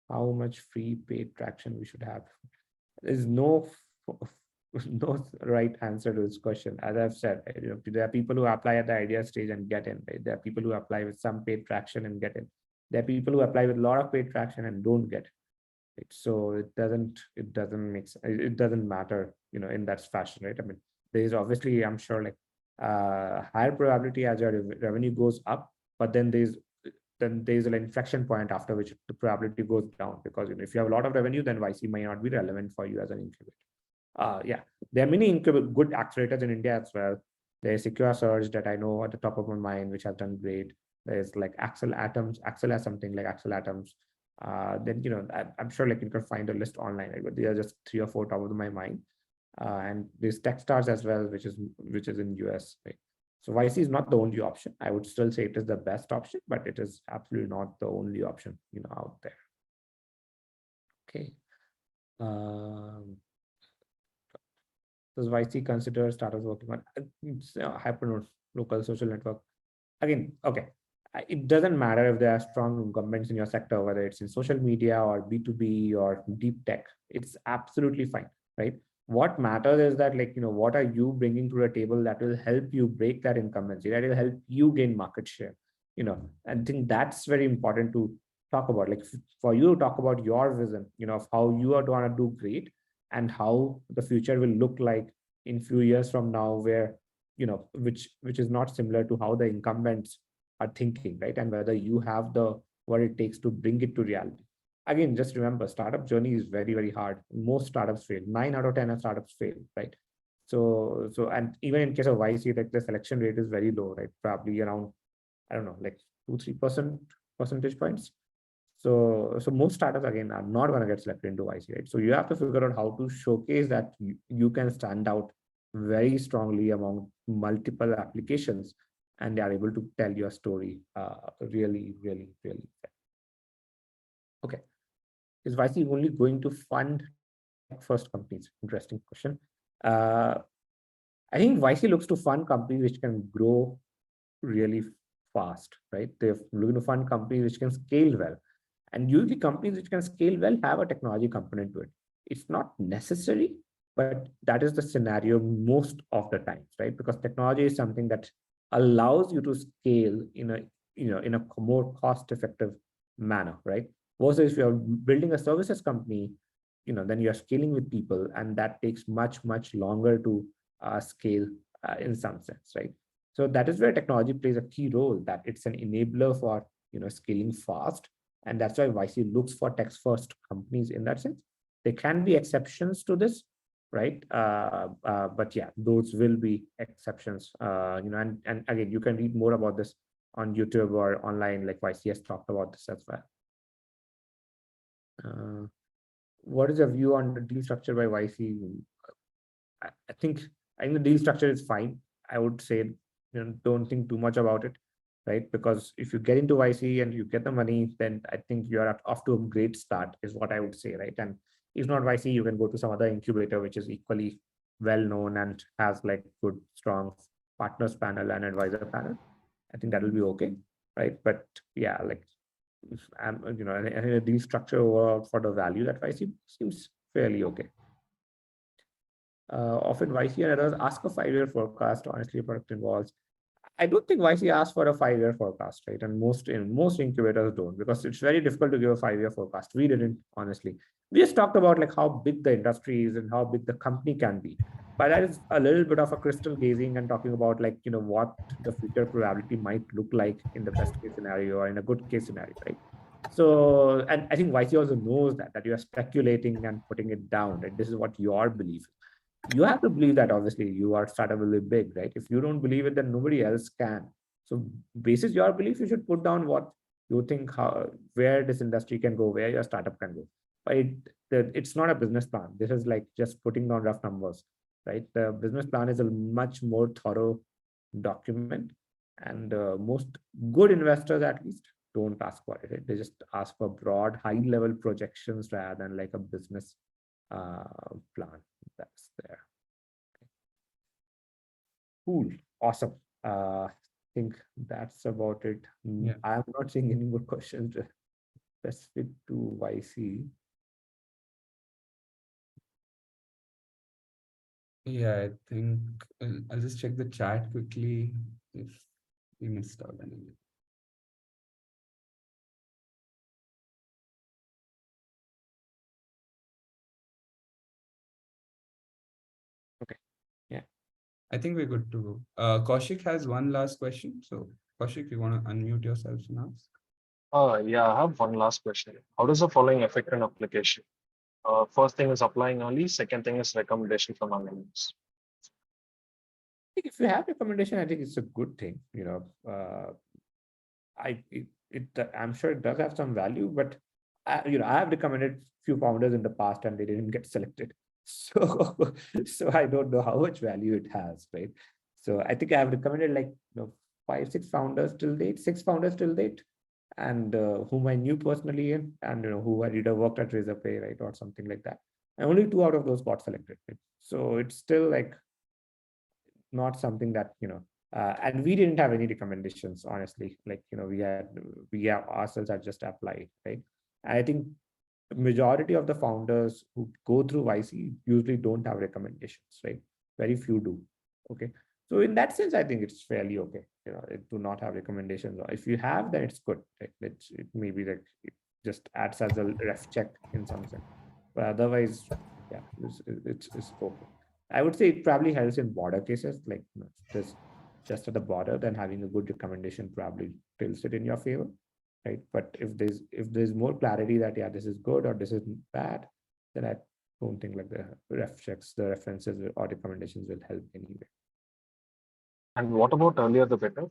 how much free paid traction we should have? There's no right answer to this question. As I've said, there are people who apply at the idea stage and get in. Right? There are people who apply with some paid traction and get in. There are people who apply with a lot of paid traction and don't get it. Right? So it doesn't make sense. It doesn't matter, in that fashion, right? I mean, there's obviously, I'm sure, like higher probability as your revenue goes up, but then there's an inflection point after which the probability goes down, because if you have a lot of revenue, then YC might not be relevant for you as an incubator. Yeah, there are many good accelerators in India as well. There's Secure Surge that I know at the top of my mind, which has done great. There's like Axel has something like Axel Atoms. Then I'm sure like you can find a list online, right? But they are just 3 or 4 top of my mind. And there's Techstars as well, which is in US, right? So YC is not the only option. I would still say it is the best option, but it is absolutely not the only option, out there. Okay. Does YC consider startups working on Hypernode local social network? Again, okay. It doesn't matter if there are strong incumbents in your sector, whether it's in social media or B2B or deep tech. It's absolutely fine, right? What matters is that, like, what are you bringing to the table that will help you break that incumbency, that will help you gain market share, I think that's very important to talk about. Like, for you to talk about your vision, of how you are going to do great and how the future will look like in few years from now, where, which is not similar to how the incumbents are thinking, right? And whether you have what it takes to bring it to reality. Again, just remember, startup journey is very, very hard. Most startups fail. 9 out of 10 of startups fail, right? So, and even in case of YC, like the selection rate is very low, right? Probably around, I don't know, like 2-3% percentage points. So most startups, again, are not going to get selected into YC, right? So you have to figure out how to showcase that you can stand out very strongly among multiple applications, and they are able to tell your story really, really, really well. Okay. Is YC only going to fund first companies? Interesting question. I think YC looks to fund companies which can grow really fast, right? They're looking to fund companies which can scale well. And usually companies which can scale well have a technology component to it. It's not necessary, but that is the scenario most of the times, right? Because technology is something that allows you to scale in a more cost-effective manner, right? Versus if you're building a services company, then you're scaling with people, and that takes much, much longer to scale in some sense, right? So that is where technology plays a key role, that it's an enabler for, scaling fast. And that's why YC looks for tech-first companies in that sense. There can be exceptions to this, right? But yeah, those will be exceptions, and again, you can read more about this on YouTube or online, like YC has talked about this as well. What is your view on the deal structure by YC? I think the deal structure is fine. I would say, don't think too much about it. right? Because if you get into YC and you get the money, then I think you're off to a great start, is what I would say, right? And if not YC, you can go to some other incubator, which is equally well known and has like good, strong partners panel and advisor panel. I think that will be okay, right? But yeah, like, and a deal structure overall for the value that YC seems fairly okay. Often YC and others ask a 5-year forecast. Honestly, a product involves. I don't think YC asks for a 5-year forecast, right? And most incubators don't, because it's very difficult to give a 5-year forecast. We didn't, honestly. We just talked about like how big the industry is and how big the company can be. But that is a little bit of a crystal gazing and talking about like, what the future probability might look like in the best case scenario or in a good case scenario, right? So, and I think YC also knows that you are speculating and putting it down, right? This is what your belief is. You have to believe that, obviously you are startup will be big, right? If you don't believe it, then nobody else can. So basis your belief, you should put down what you think, where this industry can go, where your startup can go. But it's not a business plan. This is like just putting down rough numbers, right? The business plan is a much more thorough document, and most good investors at least don't ask for it, right? They just ask for broad high level projections rather than like a business plan that's there. Cool, awesome. I think that's about it. Yeah. I'm not seeing any more questions specific to YC. Yeah, I think I'll just check the chat quickly if we missed out anything. Okay, yeah. I think we're good to go. Kaushik has one last question. So Kaushik, you want to unmute yourself and ask? Yeah, I have one last question. How does the following affect an application? First thing is applying early. Second thing is recommendation from anonymous. I think if you have recommendation, I think it's a good thing. I'm sure it does have some value, but I have recommended few founders in the past and they didn't get selected. So I don't know how much value it has, right? So I think I have recommended like 5, 6 founders till date, 6 founders till date, and whom I knew personally, and who had either worked at Razorpay, right, or something like that. And only 2 out of those got selected. Right? So it's still like not something that and we didn't have any recommendations, honestly. Like we ourselves had just applied, right? And I think majority of the founders who go through YC usually don't have recommendations, right? Very few do. Okay, so in that sense, I think it's fairly okay. It do not have recommendations. Or if you have, then it's good. Right? It may be like it just acts as a ref check in some sense, but otherwise, yeah, it's okay. I would say it probably helps in border cases, like there's just at the border, then having a good recommendation probably tilts it in your favor, right? But if there's more clarity that this is good or this is bad, then I don't think like the ref checks, the references or recommendations will help anyway. And what about earlier the better?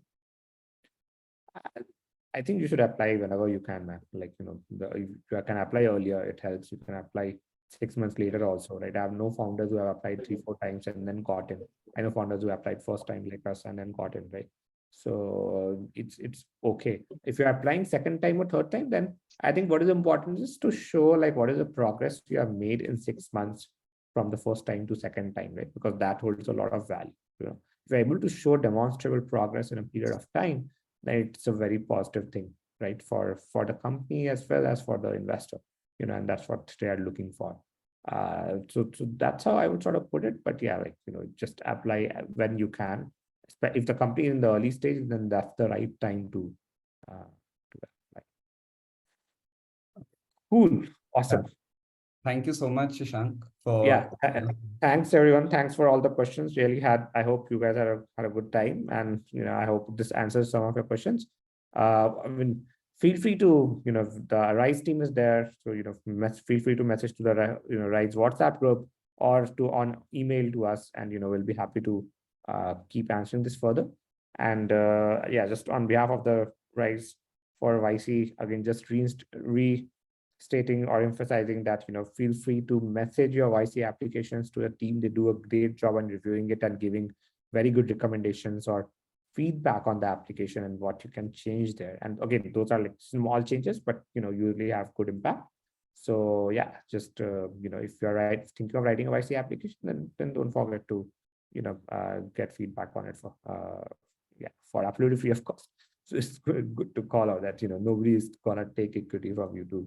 I think you should apply whenever you can, man. Like if you can apply earlier, it helps. You can apply 6 months later also, right? I have no founders who have applied 3, 4 times and then got in. I know founders who applied first time like us and then got in, right? So it's okay. If you're applying second time or third time, then I think what is important is to show like what is the progress you have made in 6 months from the first time to second time, right? Because that holds a lot of value. If you're able to show demonstrable progress in a period of time, then it's a very positive thing, right? For the company as well as for the investor, and that's what they are looking for. So that's how I would sort of put it. But yeah, like just apply when you can. If the company is in the early stage, then that's the right time to apply. Cool, awesome. Thank you so much, Shashank. Thanks everyone. Thanks for all the questions. Really I hope you guys had a good time, and I hope this answers some of your questions. I mean, feel free to the Rize team is there, so feel free to message to the Rize WhatsApp group or on email to us, and we'll be happy to keep answering this further. And yeah, just on behalf of the Rize for YC, again, just restating or emphasizing that feel free to message your YC applications to the team. They do a great job on reviewing it and giving very good recommendations or feedback on the application and what you can change there. And again, those are like small changes, but usually have good impact. So yeah, just if you're thinking of writing a YC application, then don't forget to get feedback on it for absolutely free of cost. So it's good to call out that nobody is gonna take equity from you to